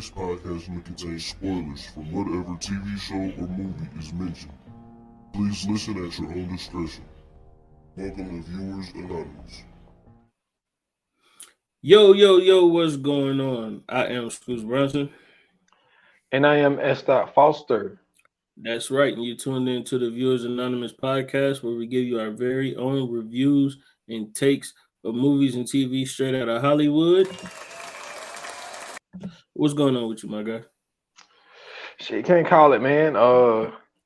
This podcast may contain spoilers from whatever TV show or movie is mentioned. Please listen at your own discretion. Welcome to Viewers Anonymous. Yo, what's going on? I am Scoots Brunson. And I am S. Foster. That's right. And you tuned in to the Viewers Anonymous podcast, where we give you our very own reviews and takes of movies and TV straight out of Hollywood. What's going on with you, my guy? Shit, can't call it, man.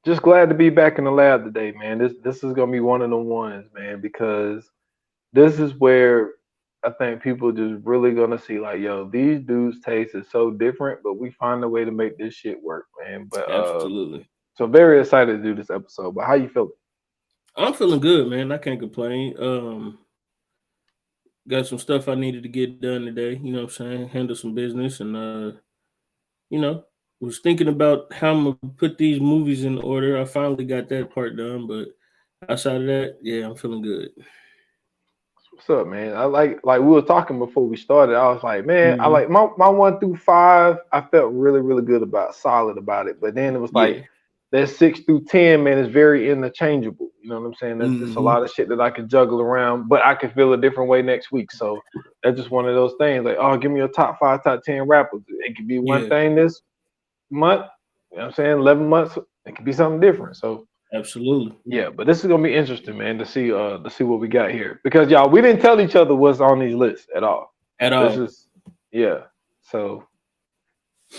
Just glad to be back in the lab today, man. This is gonna be one of the ones, man, because this is where I think people just really gonna see, like, yo, these dudes' taste is so different, but we find a way to make this shit work, man. But Absolutely. So very excited to do this episode. But how you feeling? I'm feeling good, man. I can't complain. Got some stuff I needed to get done today, you know what I'm saying? Handle some business and was thinking about how I'm gonna put these movies in order. I finally got that part done, but outside of that, yeah, I'm feeling good. What's up, man? I like we were talking before we started. I was like, man, I like my 1 through 5. I felt really good solid about it. But then it was like that 6 through 10, man, is very interchangeable. You know what I'm saying? There's a lot of shit that I can juggle around, but I can feel a different way next week. So that's just one of those things. Like, oh, give me your top 5, top 10 rappers. It could be one thing this month. You know what I'm saying? 11 months, it could be something different. So absolutely. Yeah, but this is gonna be interesting, man, to see what we got here. Because y'all, we didn't tell each other what's on these lists at all. So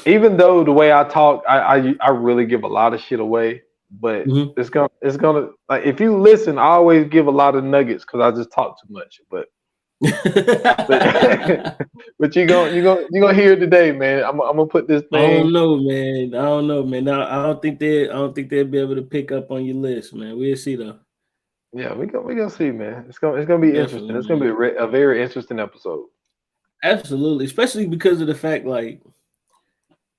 even though the way I talk, I really give a lot of shit away, but it's gonna like, if you listen, I always give a lot of nuggets because I just talk too much. But but you gonna hear it today, man. I'm gonna put this thing. I don't know, man. Now, I don't think they'll be able to pick up on your list, man. We'll see though. Yeah, we gonna see, man. It's gonna be interesting. It's gonna be a very interesting episode. Absolutely, especially because of the fact, like,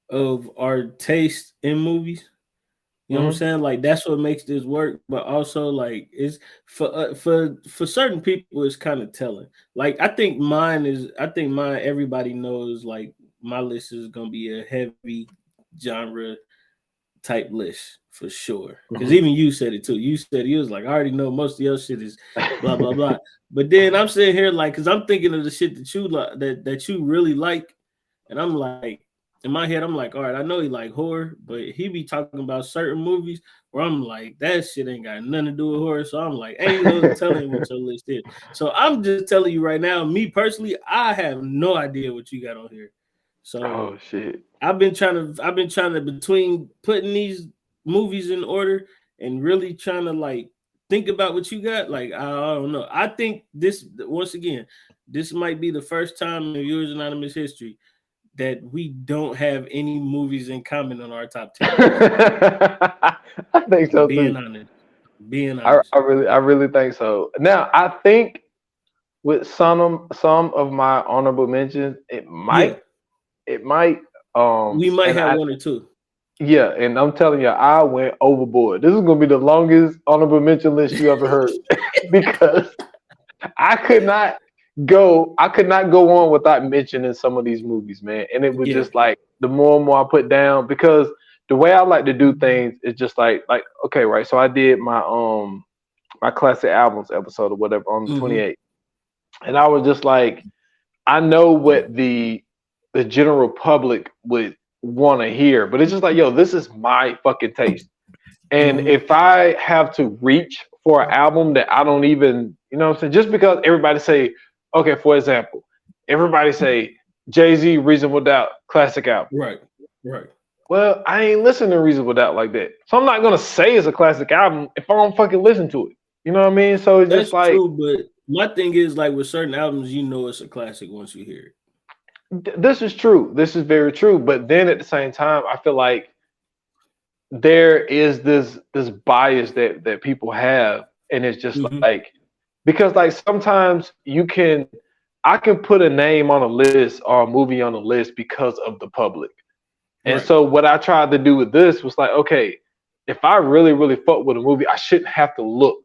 of our taste in movies. You know what I'm saying? Like, that's what makes this work. But also, like, it's for certain people, it's kind of telling. Like, I think mine, everybody knows, like, my list is gonna be a heavy genre type list for sure. Because even you said it too. You said, you was like, I already know most of your shit is blah blah blah. But then I'm sitting here like, because I'm thinking of the shit that you like, that you really like, and I'm like, in my head, I'm like, all right, I know he like horror, but he be talking about certain movies where I'm like, that shit ain't got nothing to do with horror. So I'm like, ain't no telling what your list is. So I'm just telling you right now, me personally, I have no idea what you got on here. So shit. I've been trying to between putting these movies in order and really trying to, like, think about what you got. Like, I don't know. I think this, once again, this might be the first time in Viewers Anonymous history that we don't have any movies in common on our top 10. I think so being too. honest. I really think so. Now, I think with some of my honorable mentions, it might. We might have one or two. Yeah, and I'm telling you, I went overboard. This is gonna be the longest honorable mention list you ever heard because I could not go on without mentioning some of these movies, man. And it was just like the more and more I put down, because the way I like to do things is just like okay, right. So I did my my classic albums episode or whatever on the 28th, and I was just like, I know what the general public would want to hear, but it's just like, yo, this is my fucking taste. And if I have to reach for an album that I don't even, you know what I'm saying, just because everybody say, okay, for example, everybody say Jay-Z, Reasonable Doubt, classic album. Right. Well, I ain't listening to Reasonable Doubt like that. So I'm not gonna say it's a classic album if I don't fucking listen to it. You know what I mean? So it's just like, true, but my thing is, like, with certain albums, you know it's a classic once you hear it. This is true. This is very true. But then at the same time, I feel like there is this bias that people have, and it's just like, because like sometimes I can put a name on a list or a movie on a list because of the public. And so what I tried to do with this was like, okay, if I really fuck with a movie, I shouldn't have to look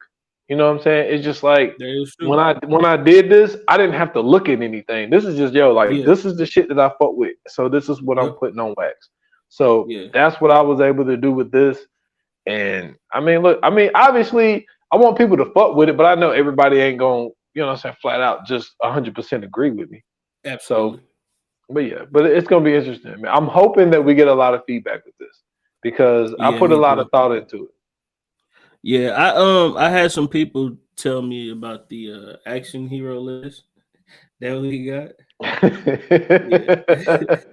You know what I'm saying? It's just like That is true. when I did this, I didn't have to look at anything. This is just Yeah. this is the shit that I fuck with. So this is what I'm Yep. putting on wax. So Yeah. that's what I was able to do with this. And I mean, look, I mean, obviously, I want people to fuck with it, but I know everybody ain't gonna, you know what I'm saying, flat out just 100% agree with me. Absolutely. So, but yeah, but it's gonna be interesting. Man. I'm hoping that we get a lot of feedback with this because I Yeah, put a me lot too. of thought into Yeah, I had some people tell me about the action hero list that we got. Yeah. it.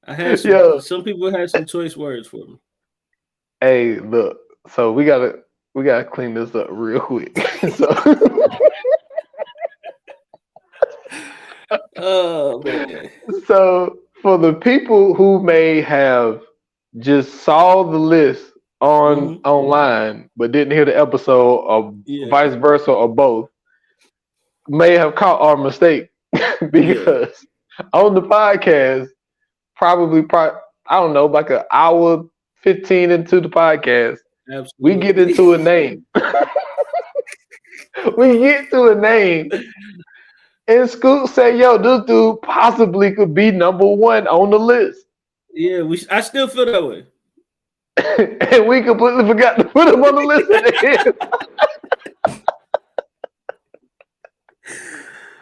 I had Yo, some people had some choice words for me. hey, look. So we gotta clean this up real quick. So Oh man. so for the people who may have just saw the list Hmm. online but didn't hear the episode or Yeah. vice versa or both, may have caught our mistake because on the podcast, probably I don't know, like an hour 15 into the podcast, we get Absolutely. into a name. We get to a name, and Scoot say, "Yo, this dude possibly could be number one on the list," Yeah, I still feel that way. and we completely forgot to put him on the list at the end.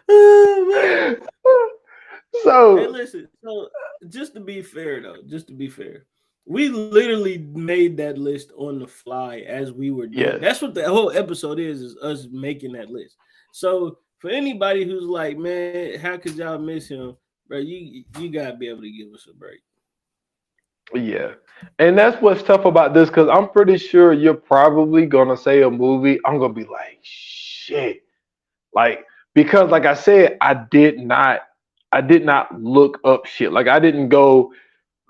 Oh, man. Hey, So listen. So, just to be fair, though, we literally made that list on the fly as we were doing. yes, That's what the whole episode is us making that list. So, for anybody who's like, man, how could y'all miss him, bro? You gotta be able to give us a break. yeah, and that's what's tough about this because I'm pretty sure you're probably gonna say a movie. I'm gonna be like, shit, like because like I said, I did not look up shit. Like I didn't go.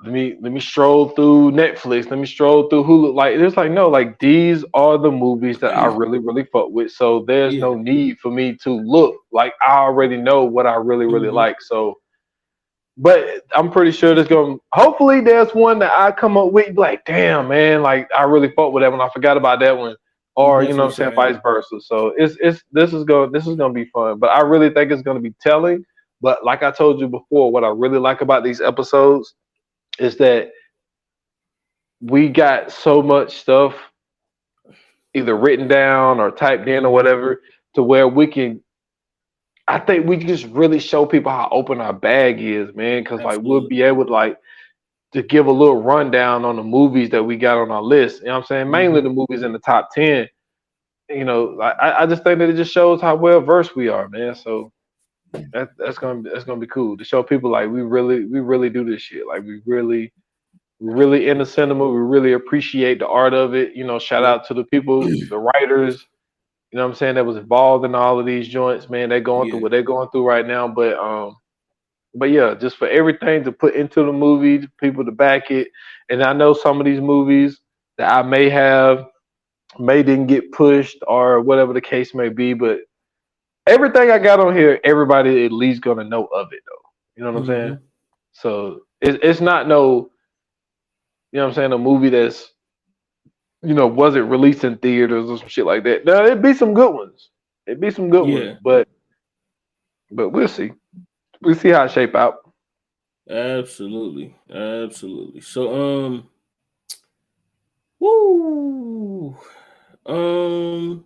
Let me stroll through Netflix. Let me stroll through Hulu. Like it's like no, like these are the movies that I really fuck with. So there's Yeah. no need for me to look. Like I already know what I really Mhm. like. So, but I'm pretty sure there's gonna. Hopefully, there's one that I come up with. Like damn man, like I really fuck with that one. I forgot about that one. You Or you know definitely what I'm saying, should. vice versa. So this is gonna be fun. But I really think it's gonna be telling. But like I told you before, what I really like about these episodes is that we got so much stuff either written down or typed in or whatever to where we can I think we just really show people how open our bag is, man, because like we'll Absolutely. be able to like to give a little rundown on the movies that we got on our list. You know what I'm saying? Mainly Mhm. the movies in the top 10. You know, I just think that it just shows how well versed we are, man. So that's gonna be cool to show people like we really do this shit. Like we really in the cinema. We really appreciate the art of it. You know, shout Yep. out to the people, the writers, you know what I'm saying, that was involved in all of these joints, man. They're going through Yeah. what they're going through right now. But yeah, just for everything to put into the movie, people to back it. And I know some of these movies that I may didn't get pushed or whatever the case may be, but everything I got on here, everybody at least gonna know of it though. You know what I'm saying? Mhm. So it's not no, you know what I'm saying, a movie that's wasn't released in theaters or some shit like that. Now it'd be some good ones. It'd be some good ones, Yeah. but we'll see. We'll see how it shape out. Absolutely. Absolutely. So woo. Um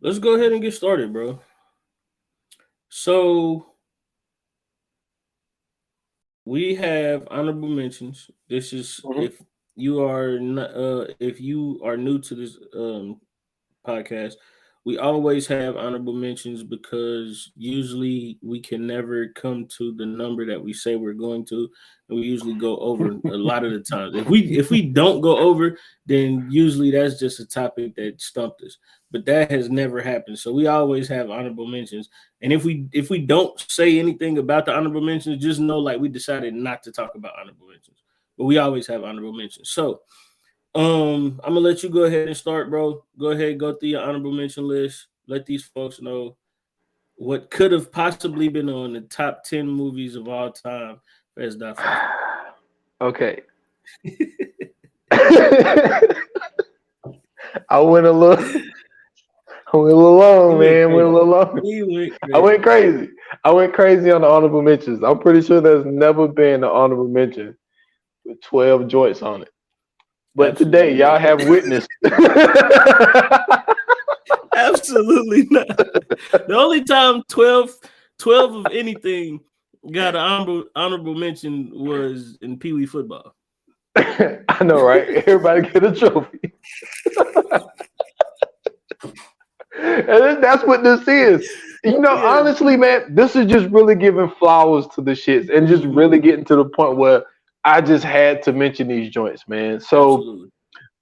let's go ahead and get started, bro. So we have honorable mentions. This is Mhm. if you are new to this podcast, we always have honorable mentions because usually we can never come to the number that we say we're going to, and we usually go over a lot of the times. If we don't go over, then usually that's just a topic that stumped us. But that has never happened. So we always have honorable mentions. And if we don't say anything about the honorable mentions, just know like we decided not to talk about honorable mentions. But we always have honorable mentions. So I'm gonna let you go ahead and start, bro. Go ahead, go through your honorable mention list. Let these folks know what could have possibly been on the top 10 movies of all time for S. Dot Foster. Okay. I went a little I went a little long, went man. Went a crazy. little long. He went I crazy. went crazy. I went crazy on the honorable mentions. I'm pretty sure there's never been an honorable mention with 12 joints on it. But today, Absolutely y'all not. have witnessed. Absolutely not. The only time 12 of anything got an honorable mention was in Pee Wee football. I know, right? Everybody get a trophy. And that's what this is. You know, Yeah. honestly, man, this is just really giving flowers to the shits and just really getting to the point where I just had to mention these joints, man. So Absolutely.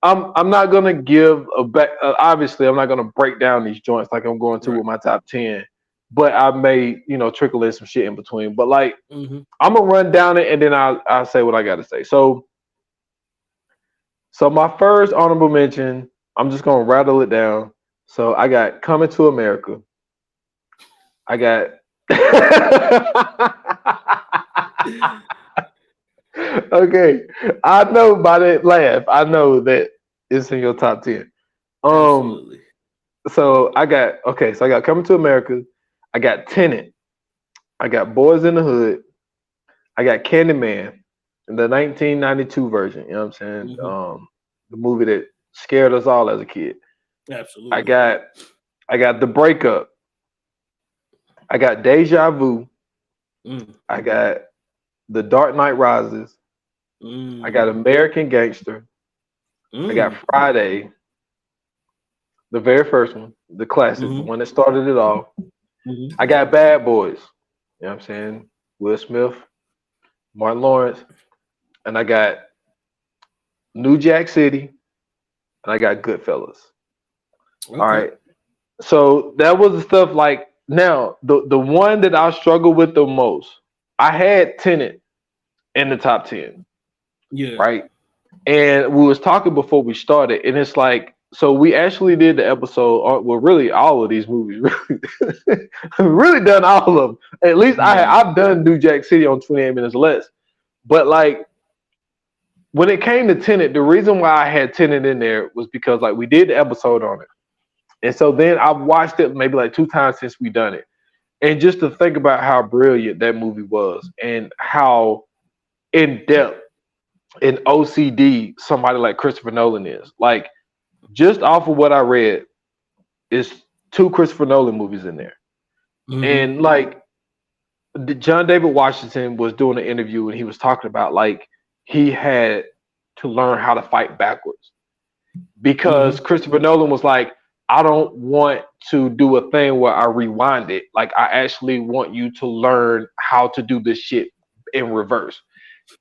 I'm not gonna give a back. Obviously, I'm not gonna break down these joints like I'm going to Right. with my top 10. But I may, trickle in some shit in between. But like, Mm-hmm. I'm gonna run down it and then I'll say what I gotta say. So my first honorable mention, I'm just gonna rattle it down. So I got Coming to America. I got okay. I know by that laugh, I know that it's in your top 10. Absolutely. So I got Coming to America, I got Tenet, I got Boys in the Hood, I got Candyman in the 1992 version, you know what I'm saying? Mm-hmm. The movie that scared us all as a kid. Absolutely. I got The Breakup. I got Deja Vu. I got The Dark Knight Rises. I got American Gangster. I got Friday, the very first one, the classic, the one that started it all. I got Bad Boys. You know what I'm saying? Will Smith, Martin Lawrence. And I got New Jack City. And I got Goodfellas. Okay. All right. So that was the stuff like, now, the one that I struggle with the most, I had Tenet in the top 10. Yeah. Right. And we was talking before we started, and it's like, so we actually did the episode, well, really all of these movies, really done all of them. At least I've done New Jack City on 28 Minutes Less. But like, when it came to Tenet, the reason why I had Tenet in there was because like we did the episode on it. And so then I watched it maybe like 2 times since we done it. And just to think about how brilliant that movie was and how in depth in OCD somebody like Christopher Nolan is. Like, just off of what I read, is 2 Christopher Nolan movies in there. And like, John David Washington was doing an interview and he was talking about like he had to learn how to fight backwards because Christopher Nolan was like, I don't want to do a thing where I rewind it. Like, I actually want you to learn how to do this shit in reverse.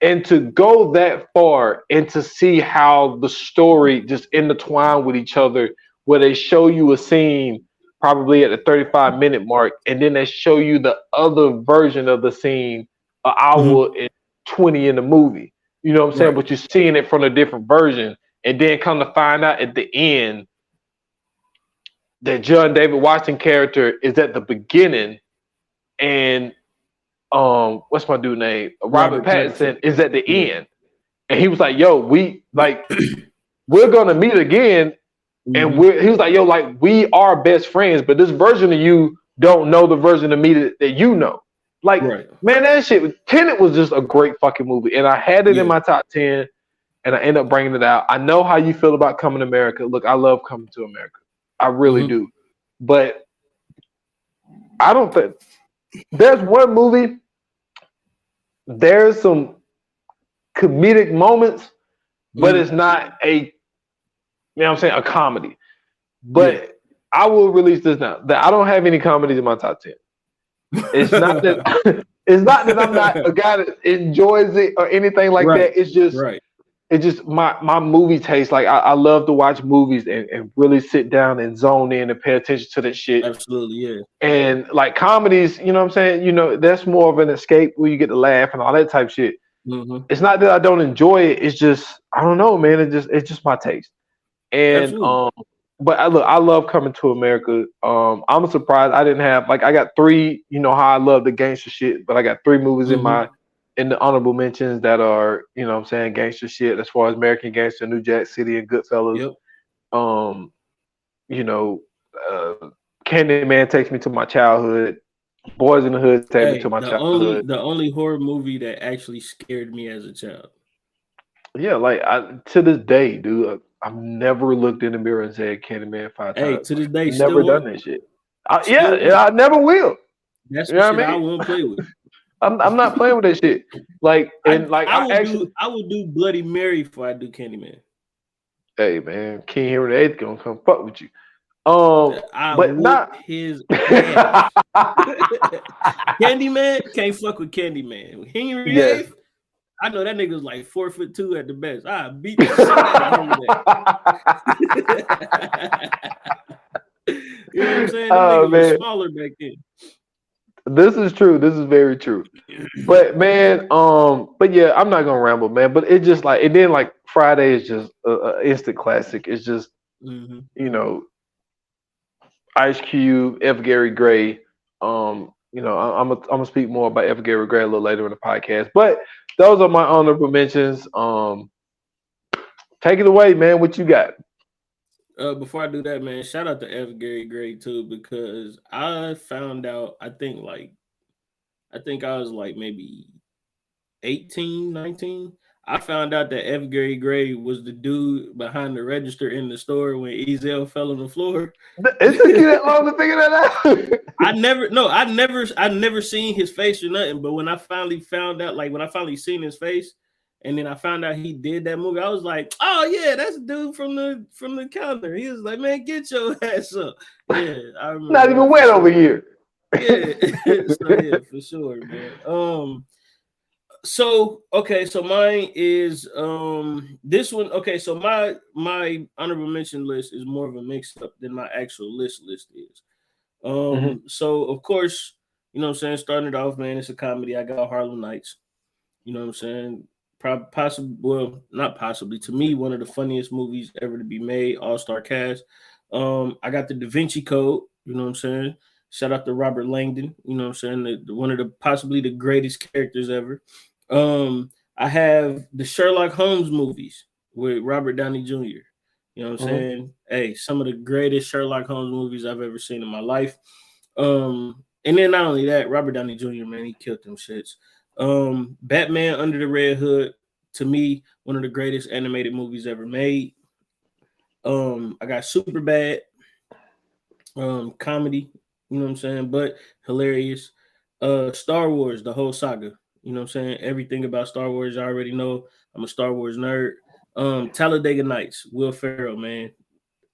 And to go that far and to see how the story just intertwine with each other, where they show you a scene probably at the 35-minute mark, and then they show you the other version of the scene an hour and 20 in the movie. You know what I'm saying? But you're seeing it from a different version, and then come to find out at the end that John David Washington character is at the beginning, and what's my dude name? Robert Pattinson is at the end. And he was like, yo, we're gonna meet again. And he was like, yo, like, we are best friends, but this version of you don't know the version of me that you know. Like, man, that shit, Tenet was just a great fucking movie. And I had it in my top 10, and I ended up bringing it out. I know how you feel about Coming to America. Look, I love Coming to America. I really do. But I don't think there's one movie. There's some comedic moments, but it's not a, a comedy. But I will release this now. That I don't have any comedies in my top 10. It's not that I'm not a guy that enjoys it or anything like that. It's just it's just my movie taste. Like, I love to watch movies and really sit down and zone in and pay attention to that shit. Absolutely, yeah. And like comedies, you know what I'm saying? That's more of an escape where you get to laugh and all that type shit. It's not that I don't enjoy it. It's just, I don't know, man. It's just my taste. And but I love Coming to America. I'm surprised I didn't have, like, I got 3. You know how I love the gangster shit, but I got 3 movies in the honorable mentions that are, you know what I'm saying, gangster shit, as far as American Gangster, New Jack City, and Goodfellas. Candyman takes me to my childhood. Boys in the Hood take me to my childhood. The only horror movie that actually scared me as a child. Yeah, like to this day, dude, I've never looked in the mirror and said Candyman 5 times. Hey, to this day, never done that shit. I never will. That's the shit I won't play with. I'm not playing with that shit. Like, and I would do Bloody Mary before I do Candyman. Hey man, King Henry VIII gonna come fuck with you. But not his ass. Candyman can't fuck with Candyman. Henry VIII, I know that nigga was like 4'2" at the best. I beat the shit out of him. You know what I'm saying? That nigga was smaller back then. This is true. This is very true. But man, but yeah, I'm not gonna ramble, man. But it just like, and then like Friday is just an instant classic. It's just you know, Ice Cube, F. Gary Gray. You know, I'm gonna speak more about F. Gary Gray a little later in the podcast. But those are my honorable mentions. Take it away, man. What you got? Before I do that, man, shout out to F. Gary Gray too, because I found out, I think I was like maybe 18, 19. I found out that F. Gary Gray was the dude behind the register in the store when Ezel fell on the floor. It took you that long to figure that out? I never seen his face or nothing, but when I finally found out, like when I finally seen his face, and then I found out he did that movie, I was like, oh yeah, that's the dude from the counter. He was like, man, get your ass up. Yeah, I remember. Not even wet over here. Yeah, so yeah, for sure, man. So mine is this one. Okay, so my honorable mention list is more of a mix up than my actual list is. So of course, you know what I'm saying, starting it off, man, it's a comedy. I got Harlem Nights. You know what I'm saying? Not possibly, to me, one of the funniest movies ever to be made, all-star cast. I got the Da Vinci Code, you know what I'm saying? Shout out to Robert Langdon, you know what I'm saying? One of the possibly the greatest characters ever. I have the Sherlock Holmes movies with Robert Downey Jr. You know what I'm saying? Hey, some of the greatest Sherlock Holmes movies I've ever seen in my life. And then not only that, Robert Downey Jr., man, he killed them shits. Batman Under the Red Hood, to me, one of the greatest animated movies ever made. I got Superbad, comedy, you know what I'm saying, but hilarious. Star Wars, the whole saga, you know what I'm saying, everything about Star Wars I already know. I'm a Star Wars nerd. Talladega Nights, Will Ferrell, man,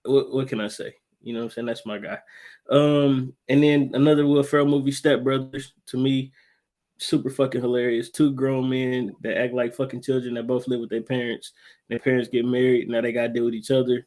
what can I say? You know what I'm saying, that's my guy. And then another Will Ferrell movie, Step Brothers, to me, super fucking hilarious. Two grown men that act like fucking children that both live with their parents. Their parents get married, now they gotta deal with each other.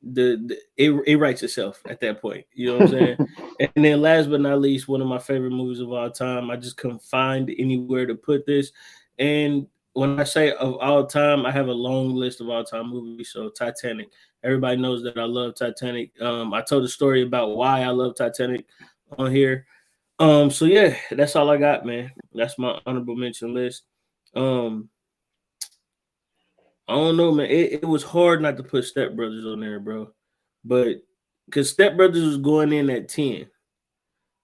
It writes itself at that point. You know what I'm saying? And then last but not least, one of my favorite movies of all time. I just couldn't find anywhere to put this. And when I say of all time, I have a long list of all time movies. So Titanic. Everybody knows that I love Titanic. I told a story about why I love Titanic on here. So yeah, that's all I got, man. That's my honorable mention list. I don't know, man. It was hard not to put Step Brothers on there, bro. But because Step Brothers was going in at 10.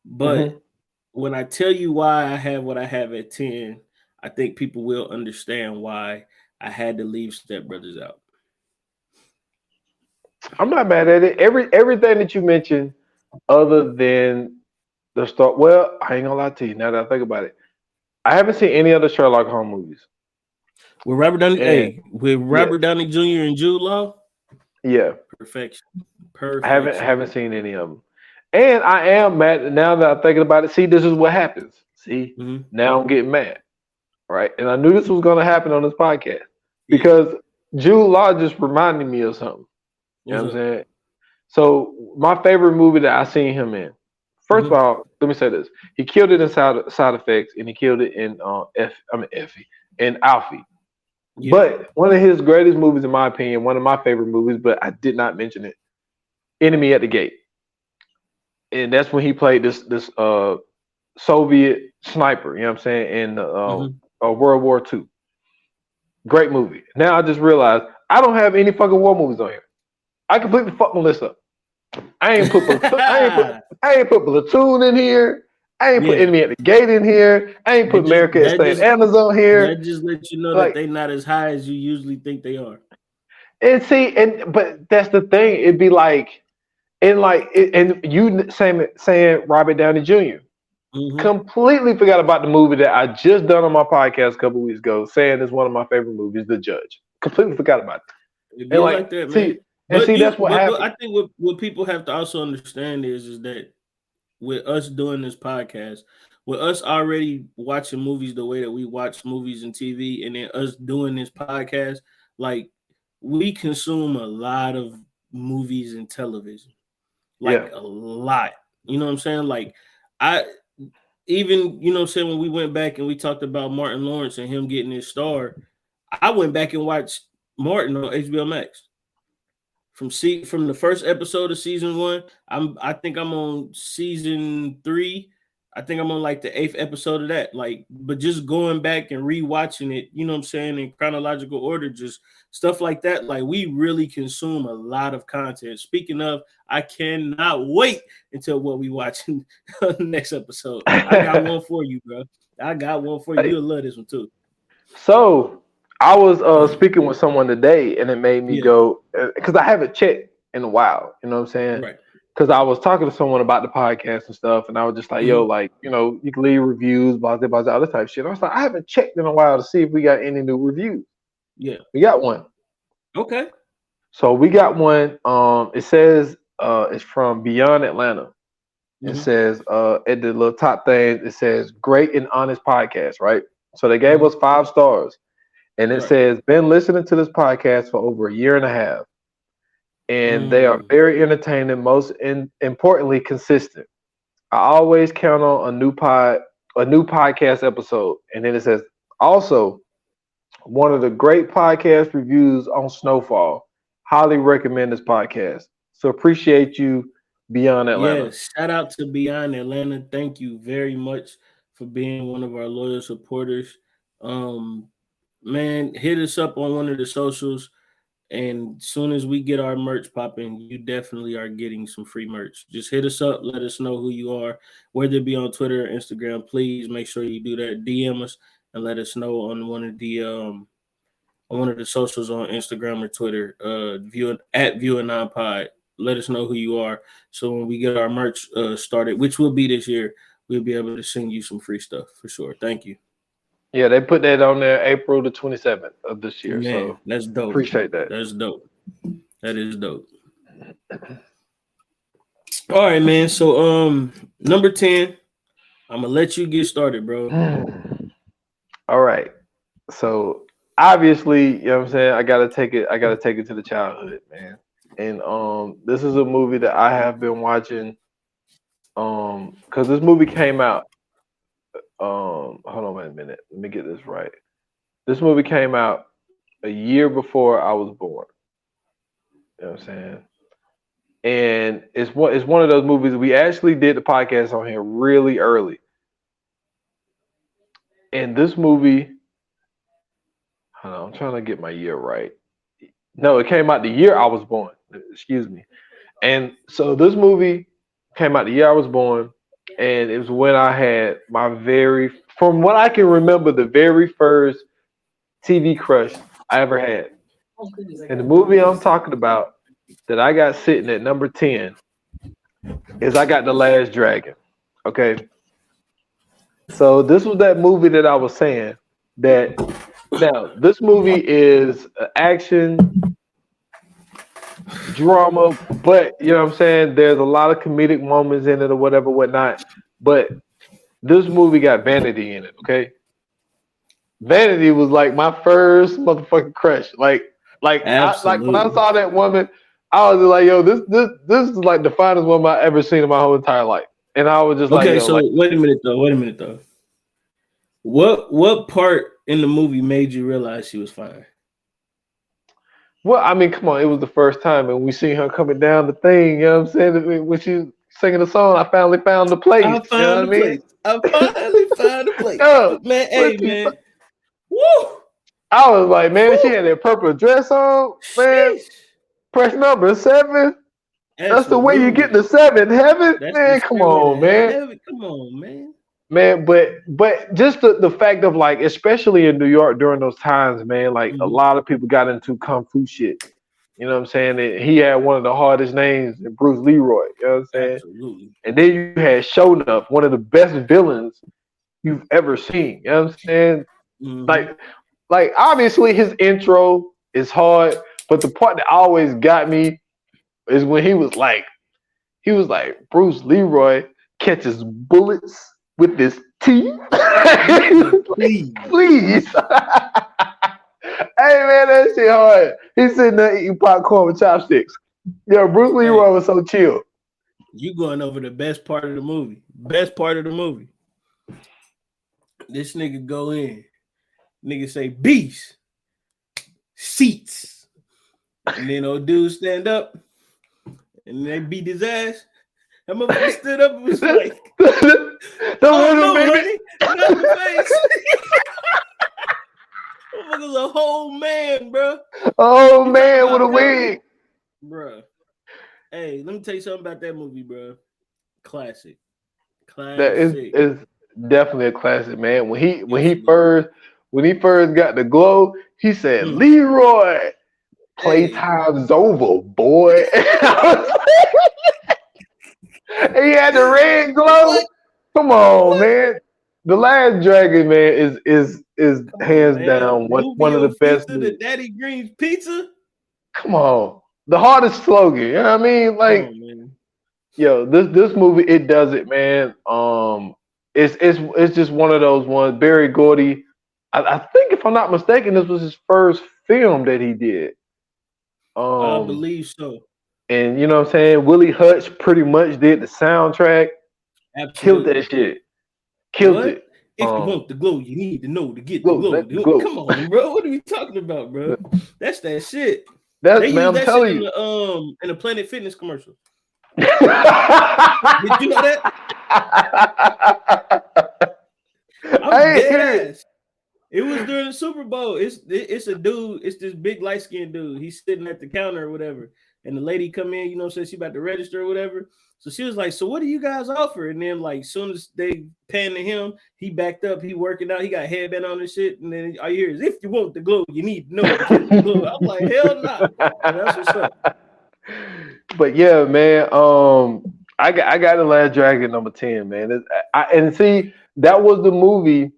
But when I tell you why I have what I have at 10, I think people will understand why I had to leave Step Brothers out. I'm not mad at it. Everything that you mentioned, other than the start. Well, I ain't gonna lie to you. Now that I think about it, I haven't seen any other Sherlock Holmes movies. With Robert Downey Jr. and Jude Law. Yeah, perfection. I haven't seen any of them, and I am mad now that I'm thinking about it. See, this is what happens. See, now I'm getting mad, right? And I knew this was gonna happen on this podcast because Jude Law just reminded me of something. You know what I'm saying? So my favorite movie that I seen him in. First of all, let me say this: he killed it in Side Effects, and he killed it in Effie and Alfie. Yeah. But one of his greatest movies, in my opinion, one of my favorite movies, but I did not mention it, Enemy at the Gate, and that's when he played this Soviet sniper. You know what I'm saying? In World War II. Great movie. Now I just realized I don't have any fucking war movies on here. I completely fucked my list up. I ain't put Platoon in here. I ain't put Yeah. Enemy at the Gate in here. I ain't put America at St. Amazon here. That just lets you know Like- that they're not as high as you usually think they are. And see, but that's the thing. It'd be like, and you saying Robert Downey Jr. Mhm. Completely forgot about the movie that I just done on my podcast a couple weeks ago, saying it's one of my favorite movies, The Judge. Completely forgot about it. It be like that, man. That's what happened. I think what people have to also understand is that with us doing this podcast, with us already watching movies the way that we watch movies and TV, and then us doing this podcast, like we consume a lot of movies and television, like a lot. You know what I'm saying? Like even, you know what I'm saying, when we went back and we talked about Martin Lawrence and him getting his star, I went back and watched Martin on HBO Max. From the first episode of season 1, I think I'm on season 3. I think I'm on like the 8th episode of that. Like, but just going back and rewatching it, you know what I'm saying, in chronological order, just stuff like that. Like, we really consume a lot of content. Speaking of, I cannot wait until what we watching the next episode. I got one for you, bro. I got one for you. You'll love this one too. So I was speaking with someone today, and it made me go, because I haven't checked in a while. You know what I'm saying? Right. Because I was talking to someone about the podcast and stuff, and I was just like, yo, like, you know, you can leave reviews, blah, blah, blah, other type of shit. I was like, I haven't checked in a while to see if we got any new reviews. Yeah. We got one. Okay. So we got one. It says it's from Beyond Atlanta. It says at the little top thing, it says great and honest podcast, right? So they gave us 5 stars. And it says, been listening to this podcast for over a year and a half. And they are very entertaining, most importantly, consistent. I always count on a new podcast episode. And then it says, also, one of the great podcast reviews on Snowfall. Highly recommend this podcast. So appreciate you, Beyond Atlanta. Yes, shout out to Beyond Atlanta. Thank you very much for being one of our loyal supporters. Man, hit us up on one of the socials, and as soon as we get our merch popping, you definitely are getting some free merch. Just hit us up, let us know who you are, whether it be on Twitter or Instagram. Please make sure you do that. DM us and let us know on one of the socials on Instagram or Twitter. @ViewAnon-Pod. Let us know who you are, so when we get our merch started, which will be this year, we'll be able to send you some free stuff for sure. Thank you. Yeah, they put that on there April the 27th of this year. Man, so that's dope. Appreciate that. That's dope. That is dope. All right, man. So number 10, I'm gonna let you get started, bro. All right. So obviously, you know what I'm saying, I gotta take it to the childhood, man. And this is a movie that I have been watching because this movie came out. Hold on, wait a minute. Let me get this right. This movie came out a year before I was born. You know what I'm saying? And it's one of those movies we actually did the podcast on here really early. And this movie, hold on, I'm trying to get my year right. No, it came out the year I was born. Excuse me. And so this movie came out the year I was born. And it was when I had from what I can remember, the very first TV crush I ever had. And the movie I'm talking about that I got sitting at number 10 is I Got the Last Dragon. Okay. So this was that movie that I was saying that now this movie is action drama, but you know what I'm saying, there's a lot of comedic moments in it or whatnot, but this movie got Vanity in it. Okay, Vanity was like my first motherfucking crush. Like when I saw that woman, I was like, yo, this is like the finest woman I ever seen in my whole entire life. And I was just okay, so wait a minute though. What part in the movie made you realize she was fine? Well, I mean, come on, it was the first time, and we seen her coming down the thing. You know what I'm saying? When she singing the song, I finally found the place. I finally found the place. Oh, man, hey, man. Woo! I was like, man, she had that purple dress on, man. Press number 7. That's the way you get Absolutely. the seventh heaven, That's the man. Come stairway on, to man. heaven. Come on, man. Man, but just the fact of like, especially in New York during those times, man, like a Mhm. lot of people got into kung fu shit. You know what I'm saying? And he had one of the hardest names in Bruce Leroy. You know what I'm saying? Absolutely. And then you had Shonuff, one of the best villains you've ever seen. You know what I'm saying? Mhm. Like, like obviously his intro is hard, but the part that always got me is when he was like Bruce Leroy catches bullets with his teeth. Nigga, Like, please. please. Hey man, that shit hard. He's sitting there eating popcorn with chopsticks. Yo, Bruce Leroy Hey, was so chill. you going over the best part of the movie. Best part of the movie. This nigga go in. Nigga say beast. Seats. And then old dude stand up. And they beat his ass. That motherfucker stood up and was like, Don't oh hurt him, no, baby. honey. Not in the face. Motherfucker's a whole man, bro. Oh You talking man, with about a family? wig. Bro. Hey, let me tell you something about that movie, bro. Classic. That Classic. is definitely a classic, man. Absolutely. When he first got the glow, he said, Mm. Leroy, Hey. playtime's over, boy. And he had the red glow. What? Come on, What? man. The Last Dragon, man, is Come on, hands man. down one of Rubio the best Pizza to movies. Daddy Green's Pizza. Come on. The hardest slogan. You know what I mean? Come Like, on, man. yo, this movie, it does it, man. It's just one of those ones. Barry Gordy, I think if I'm not mistaken, this was his first film that he did. I Um, believe so. and you know what I'm saying? Willie Hutch pretty much did the soundtrack, killed that Absolutely. shit, killed What? it. If you want the glow, you need to know to get the Glow, glow. let the glow. Come on, bro. What are you talking about, bro? That's that shit. They That's man, use I'm that shit telling you. in the Planet Fitness commercial. Did Did you know that? I I'm ain't hear dead it. ass. It was during the Super Bowl. It's a dude. It's this big light skinned dude. He's sitting at the counter or whatever, and the lady come in. You know, says she about to register or whatever. So she was like, "So what do you guys offer?" And then like, soon as they pan to him, he backed up. He working out. He got headband on and shit. And then all you hear is, "If you want the glow, you need to know to get the glow." I'm like, hell nah. That's what's up. But yeah, man. I got the Last Dragon number 10, man. And see, that was the movie.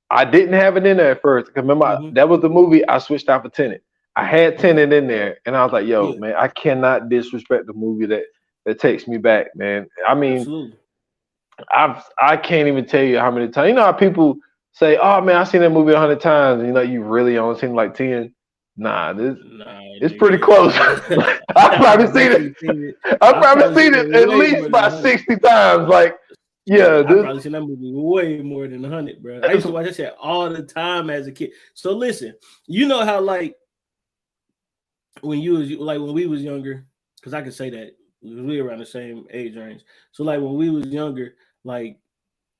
I didn't have it in there at first. 'Cause remember, Mm-hmm. that was the movie I switched out for Tenet. I had Tenet in there, and I was like, "Yo, Yeah, man, I cannot disrespect the movie that takes me back, man." I mean, absolutely. I can't even tell you how many times. You know how people say, "Oh man, I've seen that movie 100 times." And, you know, you really only seen it like 10. Nah, this Nah, it's pretty nigga. close. I've I probably seen definitely it. seen it. I've I probably probably seen seen it it at way least more than about 100. 60 times. Like, yeah, I this probably seen that movie way more than 100, bro. I used to watch that shit all the time as a kid. So listen, you know how like when you was like when we was younger, because I can say that we were around the same age range. So like when we was younger, like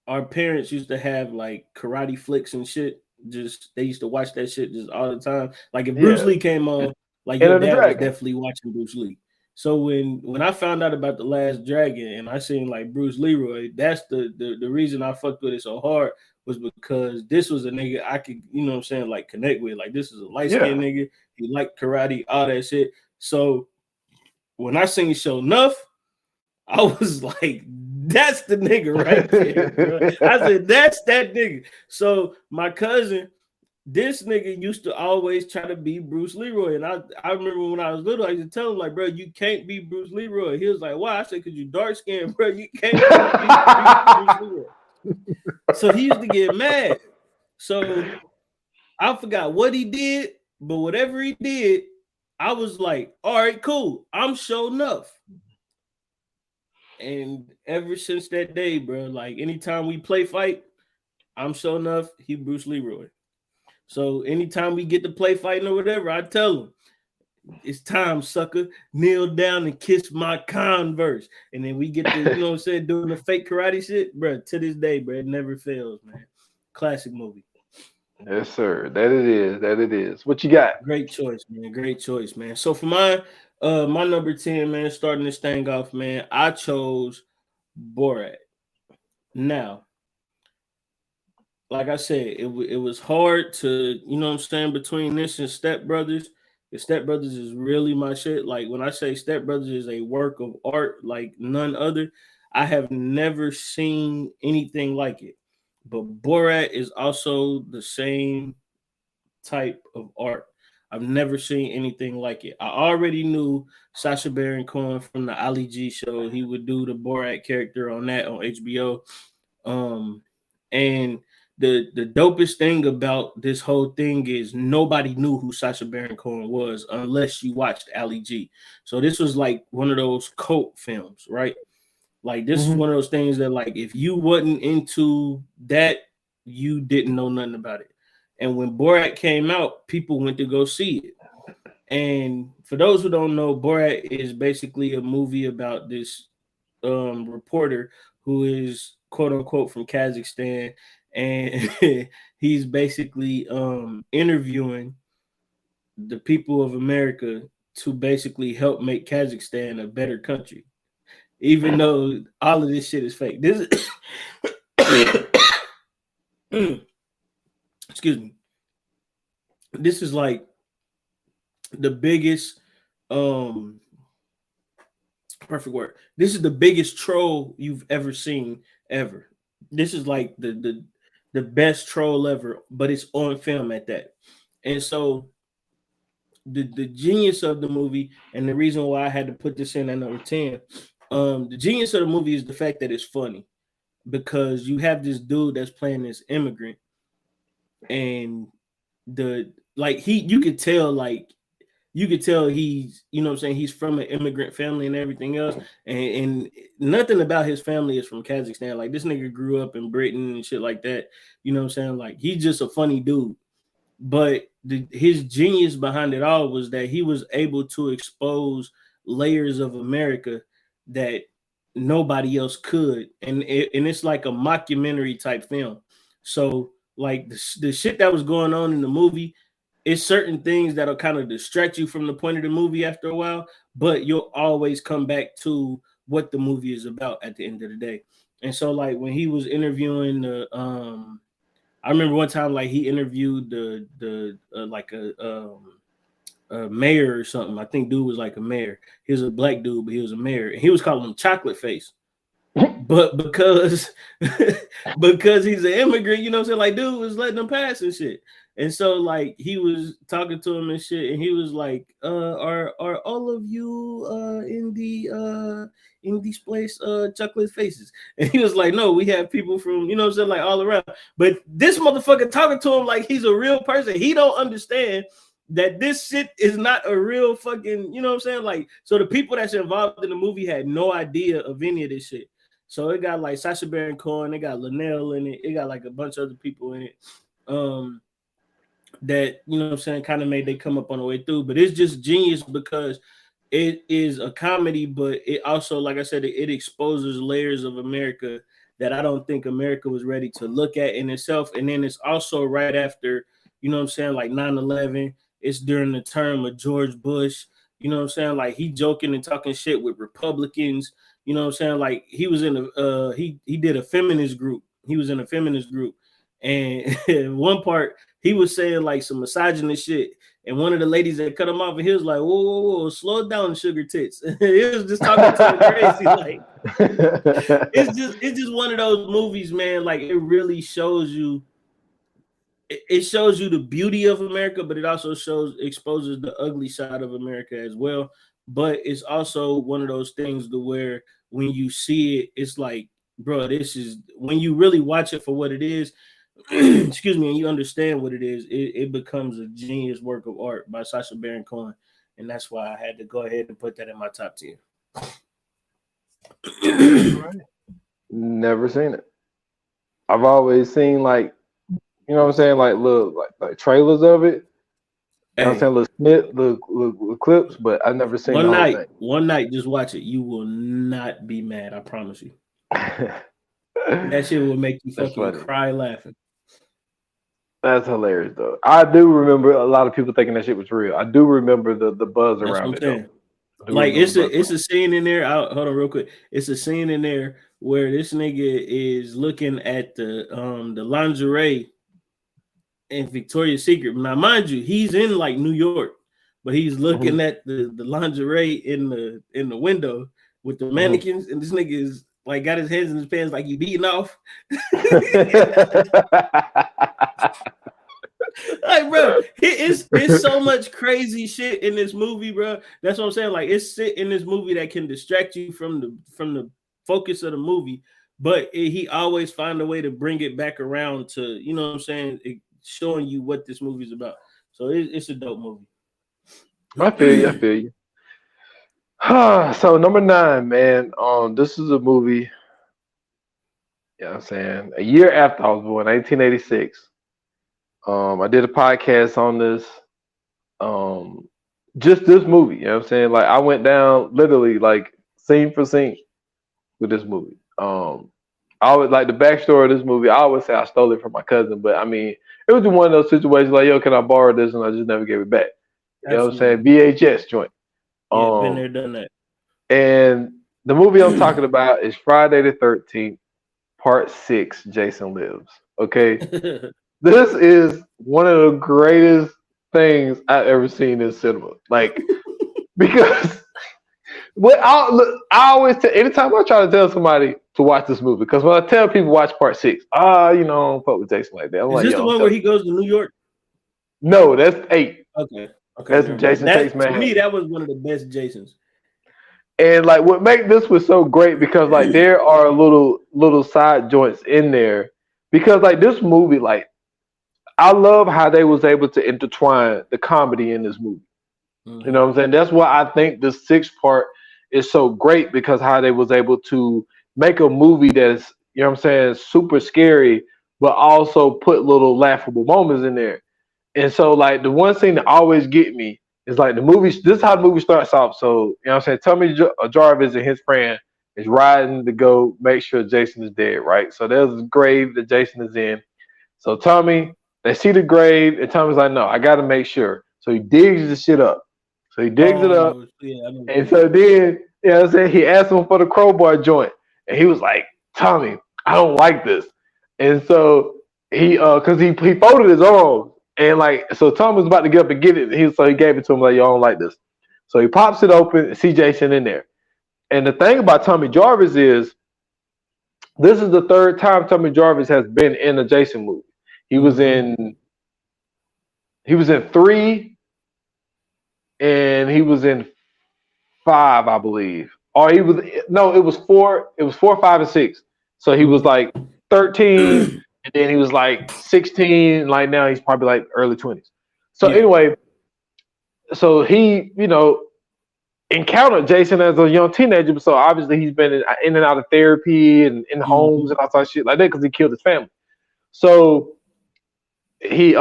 our parents used to have like karate flicks and shit. Just they used to watch that shit just all the time. Like if Bruce yeah, Lee came on, like your Enter the dad was Dragon. definitely watching Bruce Lee. So when I found out about the Last Dragon and I seen like Bruce Leroy, that's the reason I fucked with it so hard was because this was a nigga I could, you know what I'm saying, like connect with. Like this is a light skinned Yeah. nigga. He liked karate, all that shit. So when I seen Show Enough, I was like, that's the nigga right there, bro. I said, that's that nigga. So my cousin, this nigga used to always try to be Bruce Leroy. And I remember when I was little, I used to tell him, like, bro, you can't be Bruce Leroy. He was like, why? I said, because you dark skinned, bro. You can't be Bruce Leroy. So he used to get mad. So I forgot what he did, but whatever he did, I was like, all right, cool. I'm sure enough. And ever since that day, bro, like anytime we play fight, I'm sure enough, he Bruce Leroy. So anytime we get to play fighting or whatever, I tell him, it's time, sucker. Kneel down and kiss my Converse. And then we get to, you know what I'm saying, doing the fake karate shit, bro. To this day, bro, it never fails, man. Classic movie. Yes, sir. That it is. That it is. What you got? Great choice, man. Great choice, man. So for mine, My number 10, man, starting this thing off, man. I chose Borat. Now, like I said, it was hard to, you know what I'm saying, between this and Step Brothers. The Step Brothers is really my shit. Like when I say Step Brothers is a work of art like none other, I have never seen anything like it. But Borat is also the same type of art. I've never seen anything like it. I already knew Sacha Baron Cohen from the Ali G show. He would do the Borat character on that on HBO. And the dopest thing about this whole thing is nobody knew who Sacha Baron Cohen was unless you watched Ali G. So this was like one of those cult films, right? Like this is one of those things that like if you wasn't into that, you didn't know nothing about it. And when Borat came out, people went to go see it. And for those who don't know, Borat is basically a movie about this reporter who is quote unquote from Kazakhstan, and he's basically interviewing the people of America to basically help make Kazakhstan a better country, even though all of this shit is fake. This is excuse me. This is like the biggest perfect word. This is the biggest troll you've ever seen ever. This is like the best troll ever, but it's on film at that. And so the genius of the movie and the reason why I had to put this in at number 10, the genius of the movie is the fact that it's funny because you have this dude that's playing this immigrant and you could tell he's, you know what I'm saying, he's from an immigrant family and everything else. And nothing about his family is from Kazakhstan. Like this nigga grew up in Britain and shit like that. You know what I'm saying? Like he's just a funny dude. But his genius behind it all was that he was able to expose layers of America that nobody else could. And it's like a mockumentary type film. So like the shit that was going on in the movie, it's certain things that'll kind of distract you from the point of the movie after a while, but you'll always come back to what the movie is about at the end of the day. And so like when he was interviewing the I remember one time like he interviewed the like a mayor or something. I think dude was like a mayor. He was a black dude, but he was a mayor, and he was calling him Chocolate Face. But because he's an immigrant, you know what I'm saying? Like, dude was letting him pass and shit. And so like he was talking to him and shit, and he was like, are all of you in these place chocolate faces? And he was like, no, we have people from, you know what I'm saying, like all around. But this motherfucker talking to him like he's a real person. He don't understand that this shit is not a real fucking, you know what I'm saying? Like, so the people that's involved in the movie had no idea of any of this shit. So it got like Sacha Baron Cohen, it got Linnell in it, it got like a bunch of other people in it. That, you know what I'm saying, kind of made they come up on the way through. But it's just genius because it is a comedy, but it also, like I said, it exposes layers of America that I don't think America was ready to look at in itself. And then it's also right after, you know what I'm saying, like 9/11. It's during the term of George Bush. You know what I'm saying? Like he joking and talking shit with Republicans. You know what I'm saying? Like he was in a he did a feminist group. He was in a feminist group. And one part he was saying like some misogynist shit, and one of the ladies that cut him off, and he was like, whoa, slow down, sugar tits. He was just talking to him crazy. Like it's just one of those movies, man. Like it really shows you, it shows you the beauty of America, but it also exposes the ugly side of America as well. But it's also one of those things to where when you see it, it's like, bro, this is when you really watch it for what it is. Excuse me, and you understand what it is, it becomes a genius work of art by Sacha Baron Cohen, and that's why I had to go ahead and put that in my top 10. Never seen it. I've always seen like, you know what I'm saying, like little like trailers of it. You know what I'm saying, little clips, but I've never seen one the night. Whole thing. One night, just watch it. You will not be mad. I promise you. That shit will make you fucking cry laughing. That's hilarious, though. I do remember a lot of people thinking that shit was real. I do remember the buzz around it. Though. Like it's a scene in there. Hold on real quick. It's a scene in there where this nigga is looking at the lingerie in Victoria's Secret. Now, mind you, he's in like New York, but he's looking at the lingerie in the window with the mannequins, and this nigga is like got his hands in his pants like he beating off. Like, bro, it's so much crazy shit in this movie, bro. That's what I'm saying. Like, it's shit in this movie that can distract you from the focus of the movie, but he always find a way to bring it back around to, you know what I'm saying, showing you what this movie's about. So it's a dope movie. I feel you. So number 9, man. This is a movie. You know what I'm saying? A year after I was born, 1986. I did a podcast on this. Just this movie, you know what I'm saying? Like I went down literally like scene for scene with this movie. I always like the backstory of this movie. I always say I stole it from my cousin, but I mean, it was one of those situations like, yo, can I borrow this? And I just never gave it back. You know what I'm saying? VHS joint. Yeah, been there, done that. And the movie I'm talking about is Friday the 13th, Part 6, Jason Lives. Okay. This is one of the greatest things I've ever seen in cinema. Like, because I always tell, anytime I try to tell somebody to watch this movie, because when I tell people watch Part 6, you know, I don't fuck with Jason like that. I'm is like, this the one where he goes to New York? No, that's 8. Okay. That's Jason Takes Manhattan. To me, that was one of the best Jasons. And like what made this was so great because like there are little side joints in there because like this movie, like I love how they was able to intertwine the comedy in this movie. You know what I'm saying? That's why I think the 6th part is so great because how they was able to make a movie that's, you know what I'm saying, super scary, but also put little laughable moments in there. And so like the one thing that always get me is like the movie, this is how the movie starts off. So, you know what I'm saying? Tommy Jarvis and his friend is riding to go make sure Jason is dead, right? So there's a grave that Jason is in. So Tommy, they see the grave, and Tommy's like, no, I got to make sure. So he digs the shit up. So he digs it up. Yeah, and so then, you know what I'm saying, he asked him for the crowbar joint. And he was like, Tommy, I don't like this. And so he, because he folded his arms. And like, so Tommy was about to get up and get it. So he gave it to him like, yo, I don't like this. So he pops it open and see Jason in there. And the thing about Tommy Jarvis is, this is the 3rd time Tommy Jarvis has been in a Jason movie. He was in 3, and he was in 5, I believe. Or it was 4. It was 4, 5, and 6. So he was like 13, and then he was like 16. Like now he's probably like early 20s. So anyway, so he, you know, encountered Jason as a young teenager. So obviously he's been in and out of therapy and in homes and all that shit like that because he killed his family. So he